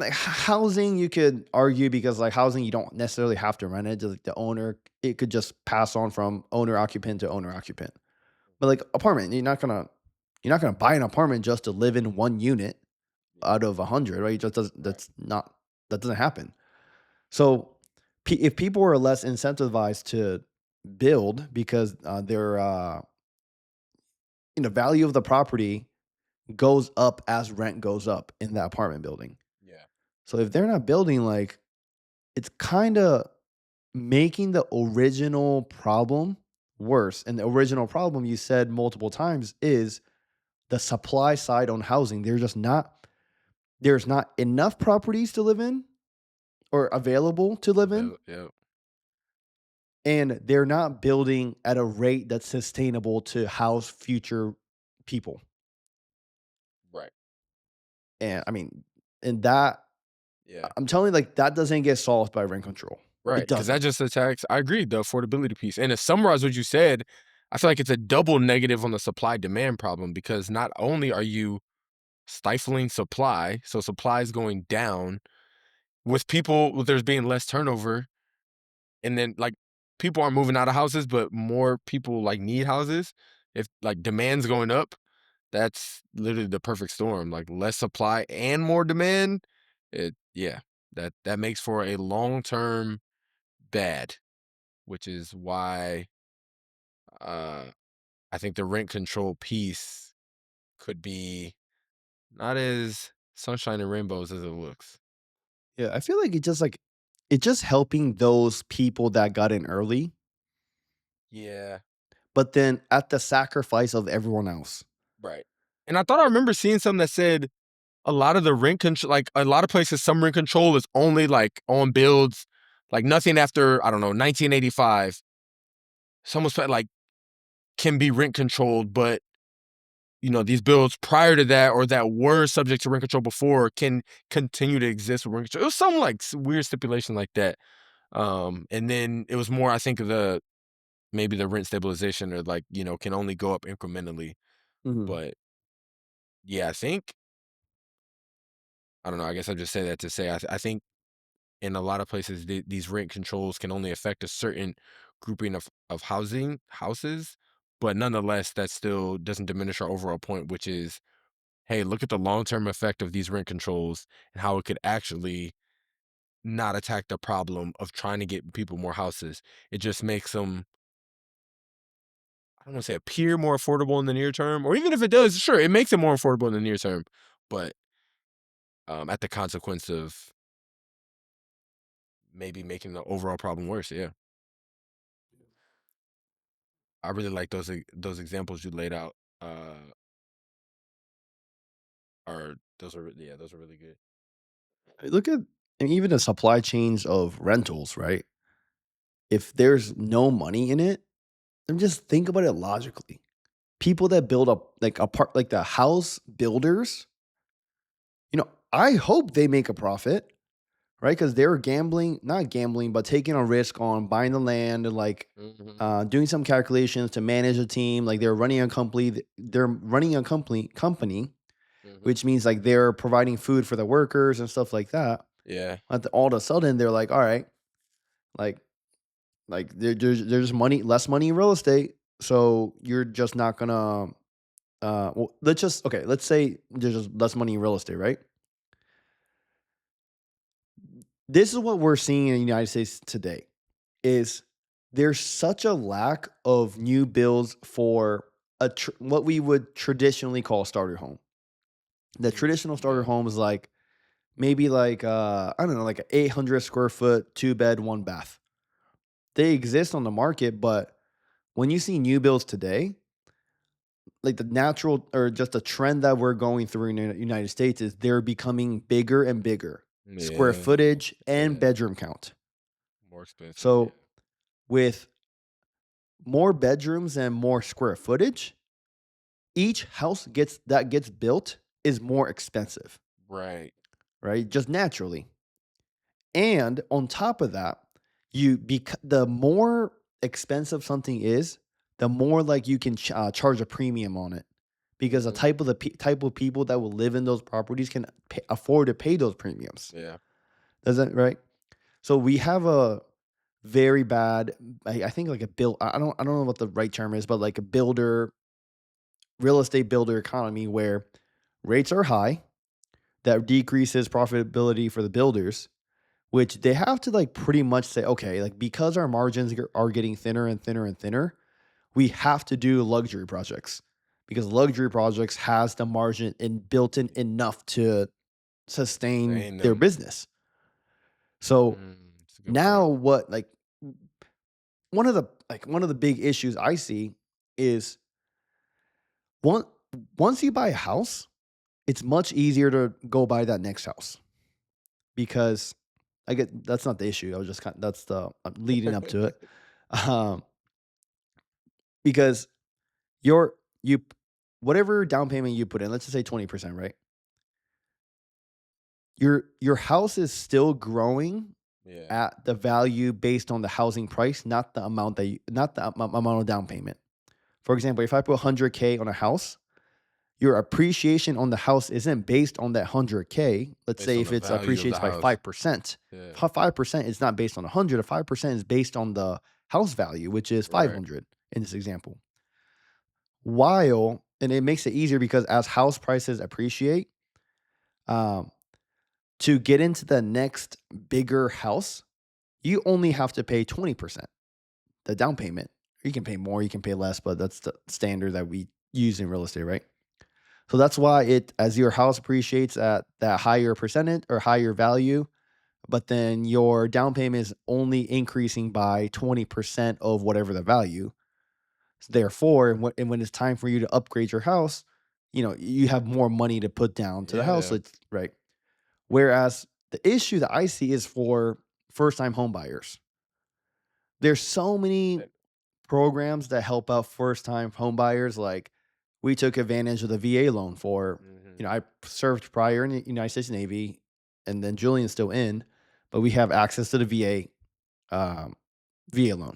Like housing, you could argue because like housing, you don't necessarily have to rent it. Just like the owner, it could just pass on from owner occupant to owner occupant. But like apartment, you're not gonna buy an apartment just to live in one unit Yeah. out of 100, right? It just does Right. that doesn't happen. So if people are less incentivized to build because their value of the property goes up as rent goes up in that apartment building. Yeah. So if they're not building, like it's kind of making the original problem worse. And the original problem you said multiple times is the supply side on housing. There's not enough properties to live in or available to live in, Yeah. and they're not building at a rate that's sustainable to house future people. Right. And I mean, and that Yeah. I'm telling you, like that doesn't get solved by rent control. Right. It Because that doesn't. just attacks I agree, the affordability piece. And to summarize what you said, I feel like it's a double negative on the supply demand problem, because not only are you stifling supply, so supply is going down with there's being less turnover, and then like people aren't moving out of houses, but more people like need houses. If like demand's going up, that's literally the perfect storm. Like less supply and more demand. Yeah, that makes for a long-term bad, which is why uh I think the rent control piece could be not as sunshine and rainbows as it looks. Yeah, I feel like it's just helping those people that got in early, Yeah, but then at the sacrifice of everyone else. right. And I thought I remember seeing something that said a lot of the rent control, like a lot of places, some rent control is only like on builds, like nothing after, I don't know, 1985. Someone said like can be rent controlled, but these builds prior to that or that were subject to rent control before can continue to exist with rent control. It was some like weird stipulation like that. And then it was more, I think, maybe the rent stabilization, or like, can only go up incrementally. Mhm. But yeah, I don't know. I guess I just say that to say, I think in a lot of places, these rent controls can only affect a certain grouping of houses, but nonetheless, that still doesn't diminish our overall point, which is, hey, look at the long-term effect of these rent controls and how it could actually not attack the problem of trying to get people more houses. It just makes them, I don't want to say appear more affordable in the near term, or even if it does, sure, it makes it more affordable in the near term, but at the consequence of maybe making the overall problem worse. Yeah, I really like those examples you laid out. Are those are Yeah, those are really good. Look at and even the supply chains of rentals, right? If there's no money in it, then just think about it logically. People that build up like like the house builders, I hope they make a profit, right? Because they're gambling, not gambling, but taking a risk on buying the land and like Hmm. doing some calculations to manage a team. Like they're running a company, company, Hmm. which means like they're providing food for the workers and stuff like that. Yeah. All of a sudden, they're like, all right, like there's money, less money in real estate, so you're just not gonna. Well, let's say there's just less money in real estate, right? This is what we're seeing in the United States today. Is there's such a lack of new builds for what we would traditionally call a starter home. The traditional starter Yeah. home is like maybe like I don't know, like an 800 square foot, 2 bed, 1 bath. They exist on the market, but when you see new builds today, like the natural or just a trend that we're going through in the United States is they're becoming bigger and bigger, square Yeah. footage and Yeah. bedroom count. More expensive. Yeah. So with more bedrooms and more square footage, each house gets built is more expensive, Right. right? Just naturally. And on top of that, the more expensive something is, the more like you can charge a premium on it, because the Hmm. type of people that will live in those properties can afford to pay those premiums. Yeah. Does that right? So we have a very bad, I think like a build. I don't know what the right term is, but like a builder, real estate builder economy where rates are high, that decreases profitability for the builders, which they have to like pretty much say, okay, like because our margins are getting thinner and thinner and thinner, we have to do luxury projects because luxury projects has the margin and built in enough to sustain Sustain their them. business. So It's a good now point. what like one of the big issues I see is one once you buy a house, it's much easier to go buy that next house because I get that's not the issue. I was just that's the I'm leading up to it. Um, because your you whatever down payment you put in, let's just say 20%, right? Your house is still growing Yeah. at the value based on the housing price, not the amount of down payment. For example, if I put 100K on a house, your appreciation on the house isn't based on that 100K. Let's Based say on if the it's value of the appreciates by house. 5%, Yeah. 5% is not based on 100. 5% is based on the house value, which is Right. 500 in this example. While, and it makes it easier because as house prices appreciate, um, to get into the next bigger house, you only have to pay 20%, the down payment. You can pay more, you can pay less, but that's the standard that we use in real estate, right? So that's why as your house appreciates at that higher percentage or higher value, but then your down payment is only increasing by 20% of whatever the value. So therefore, when it's time for you to upgrade your house, you have more money to put down to the house. So Yeah. it's right. Whereas the issue that I see is for first time home buyers. There's so many programs that help out first time home buyers. Like we took advantage of the VA loan for, Mhm. I served prior in the United States Navy and then Julian's still in, but we have access to the VA loan.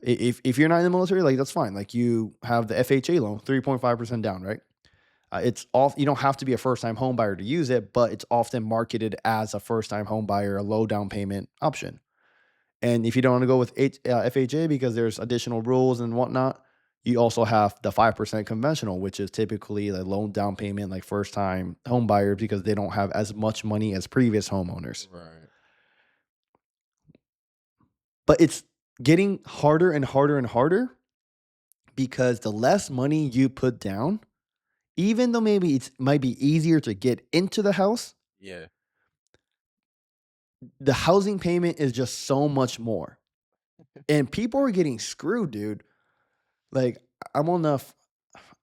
If you're not in the military, like that's fine. Like you have the FHA loan, 3.5% down, right? It's off. You don't have to be a first time home buyer to use it, but it's often marketed as a first time home buyer, a low down payment option. And if you don't want to go with FHA because there's additional rules and whatnot, you also have the 5% conventional, which is typically the loan down payment, like first time home buyers, because they don't have as much money as previous homeowners. Right. But it's getting harder and harder and harder because the less money you put down, even though maybe it might be easier to get into the house, Yeah. the housing payment is just so much more. And people are getting screwed, dude. Like I'm on the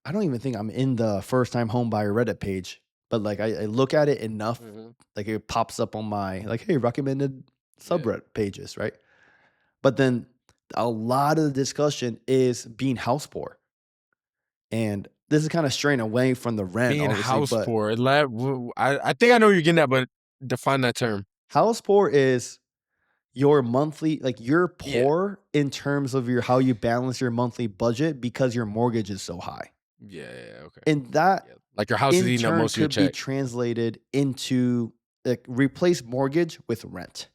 I don't even think I'm in the first time home buyer Reddit page, but like I look at it enough, Mhm. like it pops up on my like, hey, recommended Yeah. subreddit pages, right? But then a lot of the discussion is being house poor. And this is kind of straying away from the rent, Being obviously, house but poor. I think I know what you're getting at, but define that term. house poor is your monthly, like you're Yeah. poor in terms of your how you balance your monthly budget because your mortgage is so high. Yeah. Okay. And that Yeah. Like your house is in eating up turn most of your could be check. translated into like replace mortgage with rent,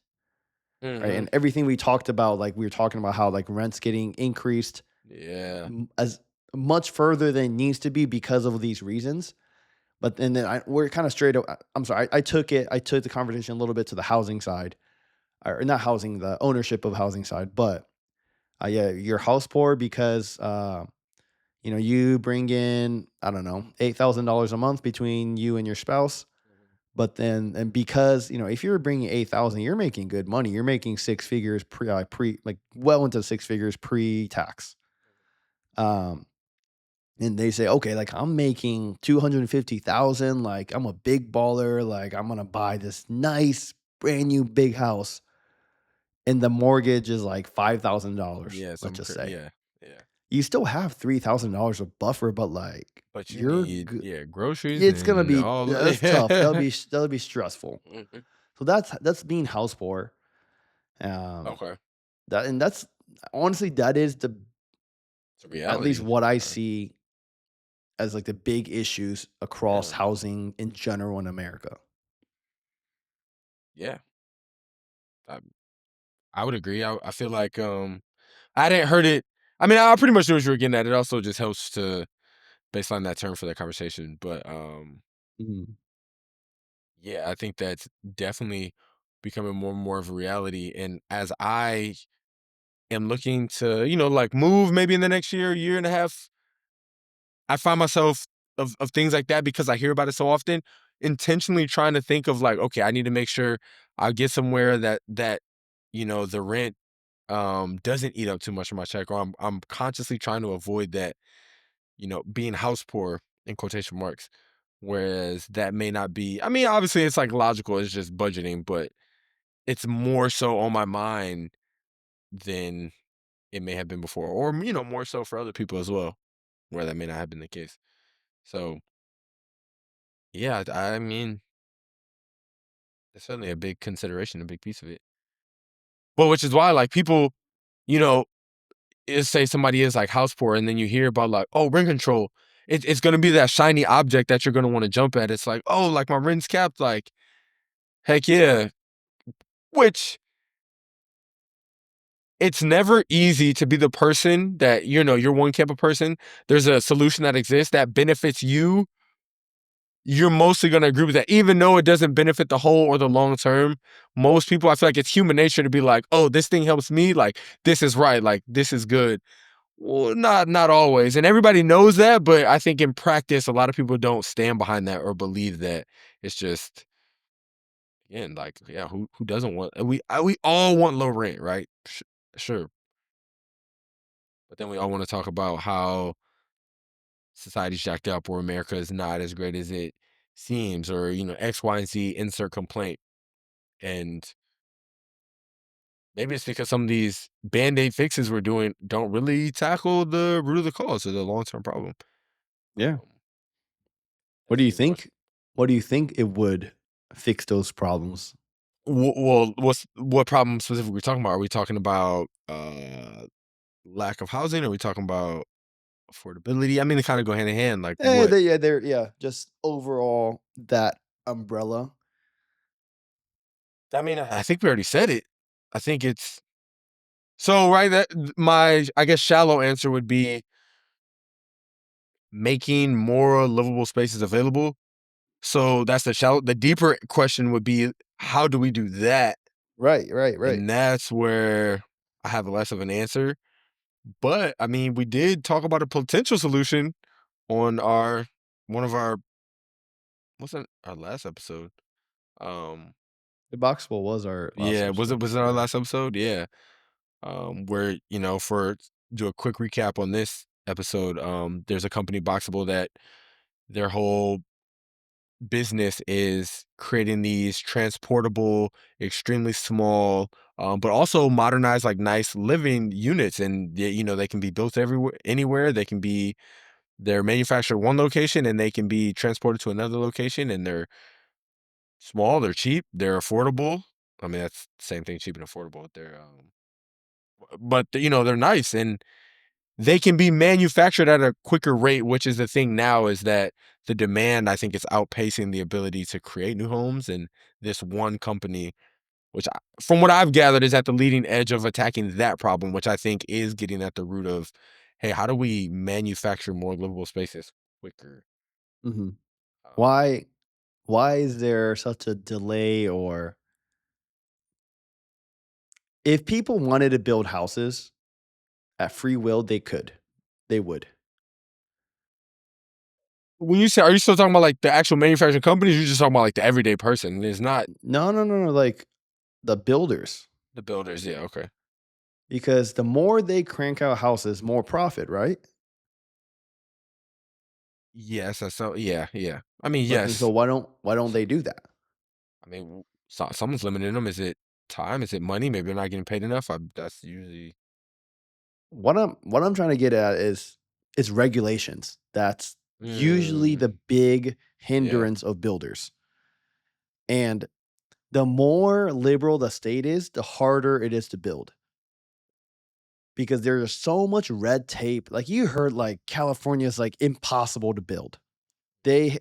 right? Mhm. And everything we talked about, like we were talking about how like rent's getting increased Yeah. as much further than it needs to be because of these reasons. But then we're kind of straight up. I'm sorry. I took the conversation a little bit to the housing side, or not housing, the ownership of housing side. But yeah, you're house poor because you bring in, I don't know, $8,000 a month between you and your spouse. But then, and because if you're bringing 8,000, you're making good money. You're making six figures pre like well into six figures pre tax. Um, and they say, okay, like I'm making 250,000, like I'm a big baller, like I'm gonna buy this nice brand new big house, and the mortgage is like $5,000. Yeah. Let's just say Yeah. Yeah. you still have $3,000 of buffer, but like But you you're need good. groceries It's gonna and be all. that's tough. That'll be stressful. Mhm. So that's being house poor. Um, Okay. that's honestly that is the It's a at least reality. what I Okay. see as like the big issues across Yeah. housing in general in America. Yeah. I, I would agree. I feel like I didn't heard it. I mean, I pretty much knew what you were getting at. It also just helps to baseline that term for that conversation. But Mhm. yeah, I think that's definitely becoming more and more of a reality. And as I am looking to, like move maybe in the next year and a half, I find myself of things like that because I hear about it so often, intentionally trying to think of like, okay, I need to make sure I get somewhere that the rent doesn't eat up too much of my check, or I'm consciously trying to avoid that, being house poor in quotation marks. Whereas that may not be, I mean, obviously it's like logical, it's just budgeting, but it's more so on my mind than it may have been before, or, more so for other people as well, where that may not have been the case. So, yeah, I mean, it's certainly a big consideration, a big piece of it. Well, which is why, like, people, you know, is say somebody is like house poor, and then you hear about like, oh, rent control. It's gonna be that shiny object that you're gonna want to jump at. It's like, oh, like my rent's capped. Like, heck yeah. Which it's never easy to be the person that, you're one camp of person. There's a solution that exists that benefits you. You're mostly going to agree with that, even though it doesn't benefit the whole or the long term. Most people, I feel like it's human nature to be like, oh, this thing helps me. Like, this is right. Like, this is good. Well, not always. And everybody knows that. But I think in practice, a lot of people don't stand behind that or believe that. It's just, again, like, yeah, who doesn't want, we all want low rent, right? Sure. But then we all want to talk about how society's jacked up or America is not as great as it seems, or, X, Y, and Z, insert complaint. And maybe it's because some of these band-aid fixes we're doing don't really tackle the root of the cause or the long-term problem. Yeah. Um, What that's do a you good question. think? What do you think it would fix those problems? Well, what problem specifically we're talking about? Are we talking about lack of housing? Are we talking about affordability? I mean, they kind of go hand in hand. Like what? Yeah, just overall that umbrella. I mean, I think we already said it. I think it's so right. That my, I guess, shallow answer would be making more livable spaces available. So that's the shallow. The deeper question would be, how do we do that? Right, right, right. And that's where I have less of an answer. But I mean, we did talk about a potential solution on our one of our what's that our last episode? Um, The Boxwell was our last yeah, episode. was it our last episode? Yeah. Where, for do a quick recap on this episode, there's a company, Boxable, that their whole business is creating these transportable, extremely small, but also modernized, like nice living units. And they can be built everywhere, anywhere. They're manufactured one location and they can be transported to another location. And they're small, they're cheap, they're affordable. I mean, that's the same thing, cheap and affordable. But they're nice, and they can be manufactured at a quicker rate, which is the thing now, is that the demand, I think, is outpacing the ability to create new homes. And this one company, which from what I've gathered is at the leading edge of attacking that problem, which I think is getting at the root of, hey, how do we manufacture more livable spaces quicker? Hmm. Um, Why is there such a delay? Or if people wanted to build houses at free will, they could. They would. when you say, are you still talking about like the actual manufacturing companies? Or you're just talking about like the everyday person. It's not No, no, no, no. Like the builders. the builders. Yeah. Okay. Because the more they crank out houses, more profit, right? Yes. So. Yeah. Yeah. I mean, But then, so yes. why don't they do that? I mean, someone's limiting them. Is it time? Is it money? Maybe they're not getting paid enough. That's usually. What I'm trying to get at is regulations. That's usually Mm, the big yeah. hindrance of builders. And the more liberal the state is, the harder it is to build because there's so much red tape. Like you heard, like California is like impossible to build. They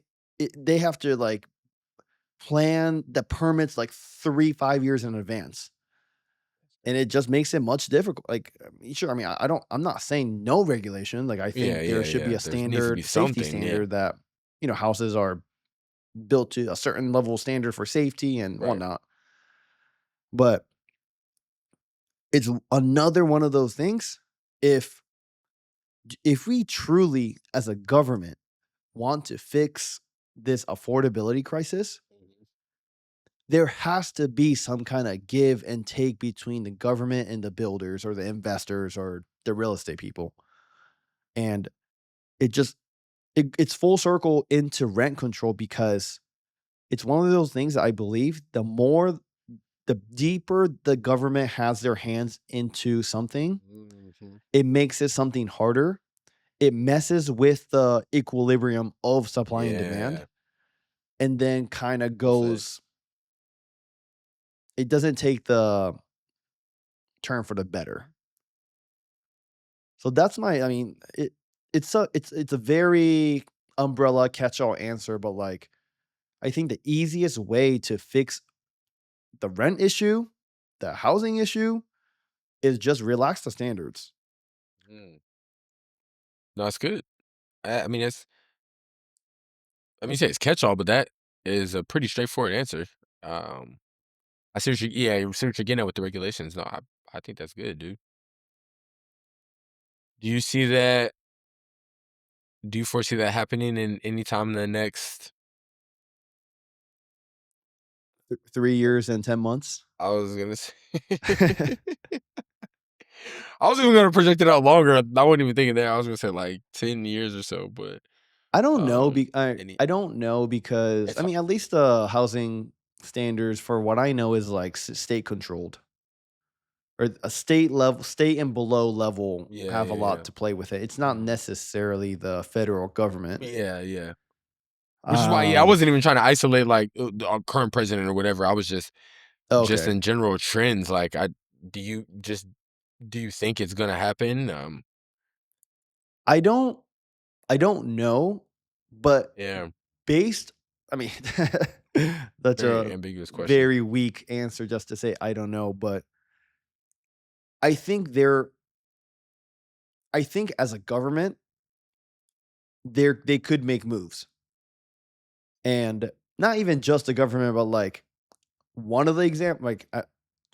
they have to like plan the permits like 3-5 years in advance. And it just makes it much difficult. Like, sure, I mean, I'm not saying no regulation. Like, I Yeah. think there Yeah. should be Yeah. a There needs to be safety something. Yeah. standard that, houses are built to a certain level of standard for safety and Right. whatnot. But it's another one of those things. If if we truly, as a government, want to fix this affordability crisis, Mhm. there has to be some kind of give and take between the government and the builders or the investors or the real estate people. And it just it's full circle into rent control because it's one of those things that I believe the deeper the government has their hands into something, Mhm. it makes it something harder. It messes with the equilibrium of supply and demand Yeah. and then kind of Well said. goes, it doesn't take the turn for the better. So that's my I mean, it's a very umbrella catch-all answer, but, like, I think the easiest way to fix the rent issue, the housing issue, is just relax the standards. Mm. No, it's good. I mean, you say it's catch-all, but that is a pretty straightforward answer. Um, I see what I see what you're getting at with the regulations. No, I think that's good, dude. Do you see that do you foresee that happening in any time in the next 3 years and 10 months. I was gonna say I was even gonna project it out longer. I wasn't even thinking that. I was gonna say like 10 years or so, but I don't know um be I any I don't know because, I it's mean, at least the housing standards for what I know is, like, state controlled, or a state and below level yeah, have a yeah, lot yeah. to play with it. It's not Mhm. necessarily the federal government. Yeah, yeah. Which is why, yeah, I Um, wasn't even trying to isolate like our current president or whatever. I was just okay. in general trends. Like, do you just do you think it's gonna happen? I don't I don't know, but Yeah, based I mean, that's very a ambiguous question. very weak answer just to say I don't know, but I think they're I think as a government, they could make moves. And not even just the government, but, like, one of the example like,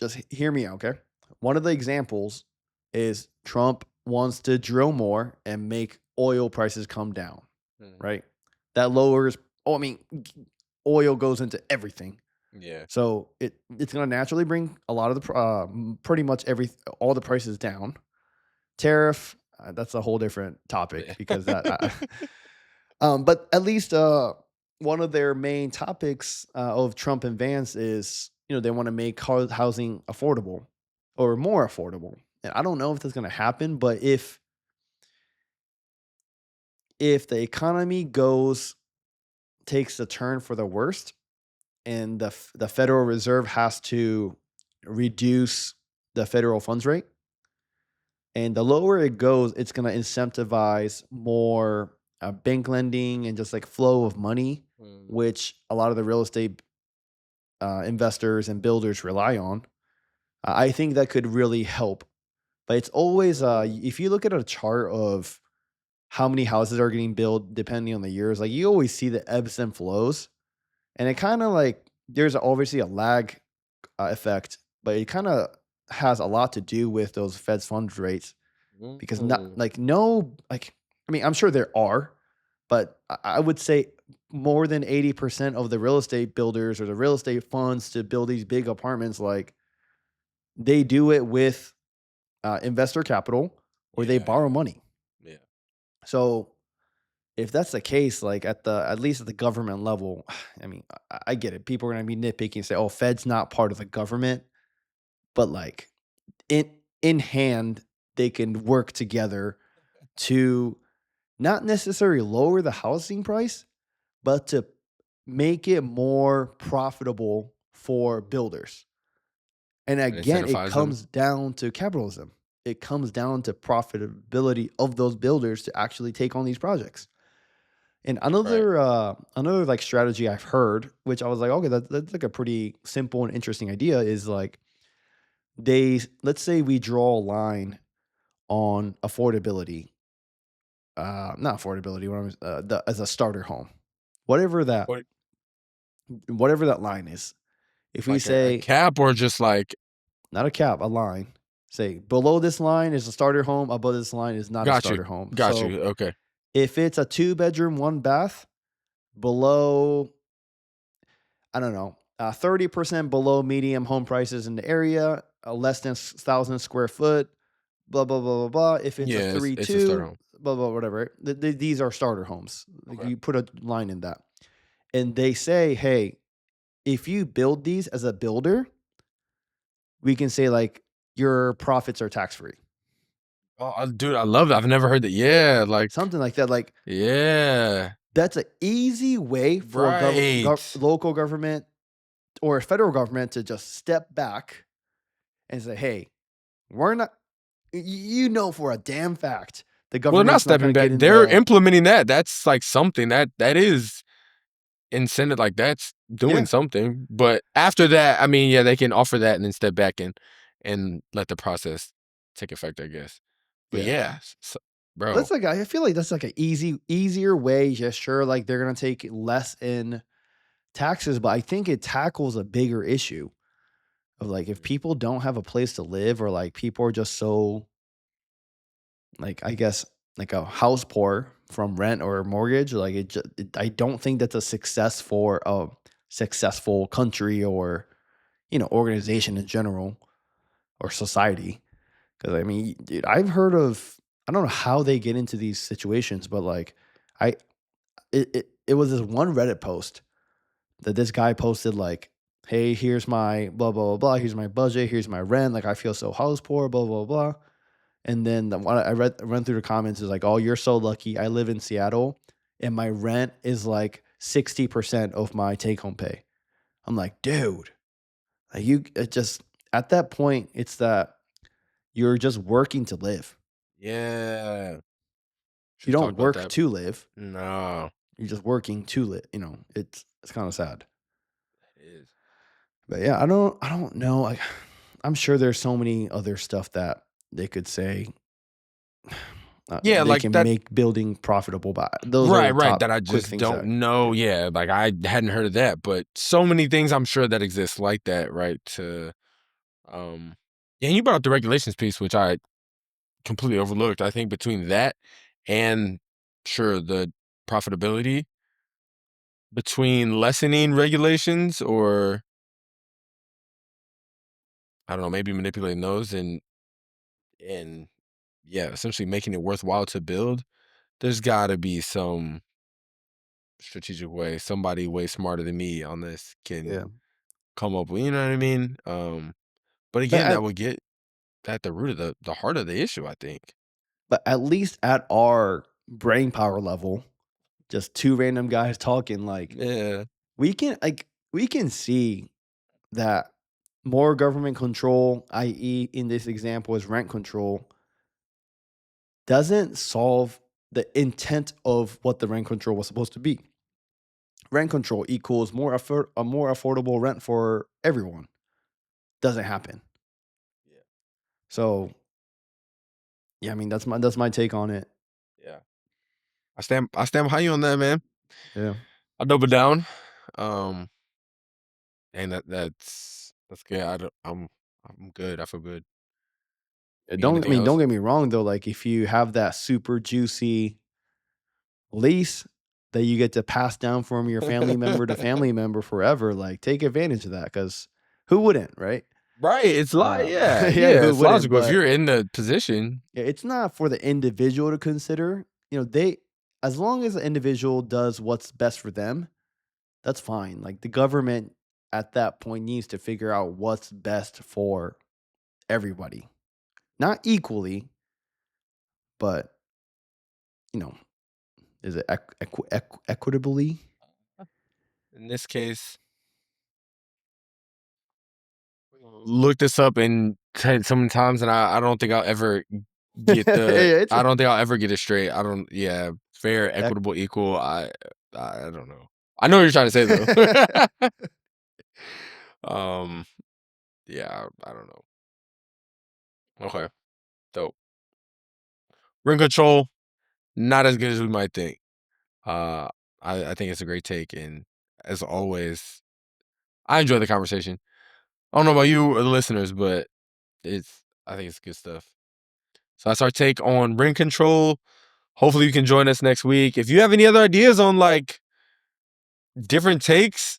just hear me out, okay? One of the examples is Trump wants to drill more and make oil prices come down, Mhm. right? That lowers oh, I mean, oil goes into everything. Yeah, So it's gonna naturally bring a lot of pretty much all the prices down. Tariff, that's a whole different topic yeah. because but at least one of their main topics of Trump and Vance is, they want to make housing affordable or more affordable. And I don't know if that's going to happen, but if the economy takes a turn for the worst, and the Federal Reserve has to reduce the federal funds rate, and the lower it goes, it's going to incentivize more bank lending and just like flow of money, Mm, which a lot of the real estate investors and builders rely on. I think that could really help. But it's always, mm, if you look at a chart of how many houses are getting built depending on the years, like you always see the ebbs and flows. And it kind of like there's obviously a lag effect, but it kind of has a lot to do with those Fed's funds rates because not mm. like no like I mean I'm sure there are, but I would say more than 80% of the real estate builders or the real estate funds to build these big apartments, like they do it with investor capital or they Yeah, borrow yeah, money. yeah. So if that's the case, like at least at the government level, I mean, I get it. People are gonna be nitpicky and say, "Oh, Fed's not part of the government," but like in in hand, they can work together to not necessarily lower the housing price, but to make it more profitable for builders. And And again, it incentivize them. comes down to capitalism. It comes down to profitability of those builders to actually take on these projects. And Right. another like strategy I've heard, which I was like, okay, that's like a pretty simple and interesting idea, is like let's say we draw a line on affordability, not affordability, what I'm as a starter home, whatever that What, whatever that line is. If we like a say cap or just like not a cap, a line, say below this line is a starter home, above this line is not a got you. starter home. Got So you. Okay. if it's a 2 bedroom, 1 bath, below, I don't know, 30% below medium home prices in the area, less than 1,000 square foot, blah, blah, blah, blah, blah. If it's a Yeah, three, it's a starter two, home. blah, blah, whatever. These are starter homes. Like Okay. you put a line in that. And they say, hey, if you build these as a builder, we can say like your profits are tax free. Oh, dude, I love that. I've never heard that. Yeah, like, Something like that. Like yeah, that's an easy way for a right. local government or a federal government to just step back and say, "Hey, we're not. You know for a damn fact the Well, they're not government's not stepping going to back. get in They're the implementing that. That's like something that is incentive. Like that's doing yeah. something. But after that, I mean, yeah, they can offer that and then step back and let the process take effect, I guess. But Yeah. yeah, bro. That's like I feel like that's like an easier way. Yeah, sure, like they're going to take less in taxes, but I think it tackles a bigger issue of like if people don't have a place to live or like people are just so like I guess like a house poor from rent or mortgage, like I don't think that's a success for a successful country or organization in general or society. Because I mean, dude, I've heard of I don't know how they get into these situations, but like I it was this one Reddit post that this guy posted like, "Hey, here's my blah blah blah blah. Here's my budget. Here's my rent. Like I feel so house poor. Blah blah blah." And then the one I run through the comments is like, "Oh, you're so lucky. I live in Seattle, and my rent is like 60% of my take home pay." I'm like, dude, like it just at that point, it's that you're just working to live. Yeah. You Should talk don't about work that. to live. No. You're just working to live. It's kind of sad. It is. But yeah, I don't know. Like, I'm sure there's so many other stuff that they could say. Yeah, They like can that. make building profitable. But those are Right, the right. top That I quick just things don't that. know. Yeah, Yeah, like I hadn't heard of that, but so many things I'm sure that exist like that, right? Um, yeah, and you brought up the regulations piece, which I completely overlooked. I think between that and sure the profitability between lessening regulations or I don't know, maybe manipulating those and yeah, essentially making it worthwhile to build, there's gotta be some strategic way. Somebody way smarter than me on this can yeah. come up with, you know what I mean? But But again, that at would get at the root of the heart of the issue, I think. but at least at our brain power level, just two random guys talking, like Yeah. we can see that more government control, i.e., in this example, is rent control, doesn't solve the intent of what the rent control was supposed to be. Rent control equals a more affordable rent for everyone. Doesn't happen. Yeah. So yeah, I mean that's my take on it. Yeah. I stand behind you on that, man. Yeah. I double down. Um, and that's good. I'm good. I feel good. You got anything Don't else? get me wrong though. Like if you have that super juicy lease that you get to pass down from your family member to family member forever, like take advantage of that because who wouldn't, right? Right. It's yeah, Yeah, yeah, who it's wouldn't? logical. If But you're in the position, yeah, it's not for the individual to consider. As long as the individual does what's best for them, that's fine. Like the government at that point needs to figure out what's best for everybody. Not equally, but you know, is it equitably? in this case, look this up and sometimes and I don't think I'll ever get It's I don't think I'll ever get it straight. I don't yeah, fair, ec- equitable, equal. I don't know. I know what you're trying to say though. um yeah, I don't know. Okay. So rent control, not as good as we might think. Uh I think it's a great take and as always, I enjoy the conversation. I don't know about you or the listeners, but I think it's good stuff. So that's our take on rent control. Hopefully you can join us next week. If you have any other ideas on like different takes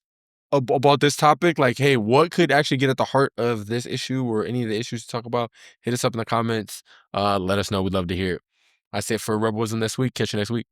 about this topic, like, hey, what could actually get at the heart of this issue or any of the issues to talk about, hit us up in the comments. Let us know. We'd love to hear it. I say for Rebel Wisdom this week. Catch you next week.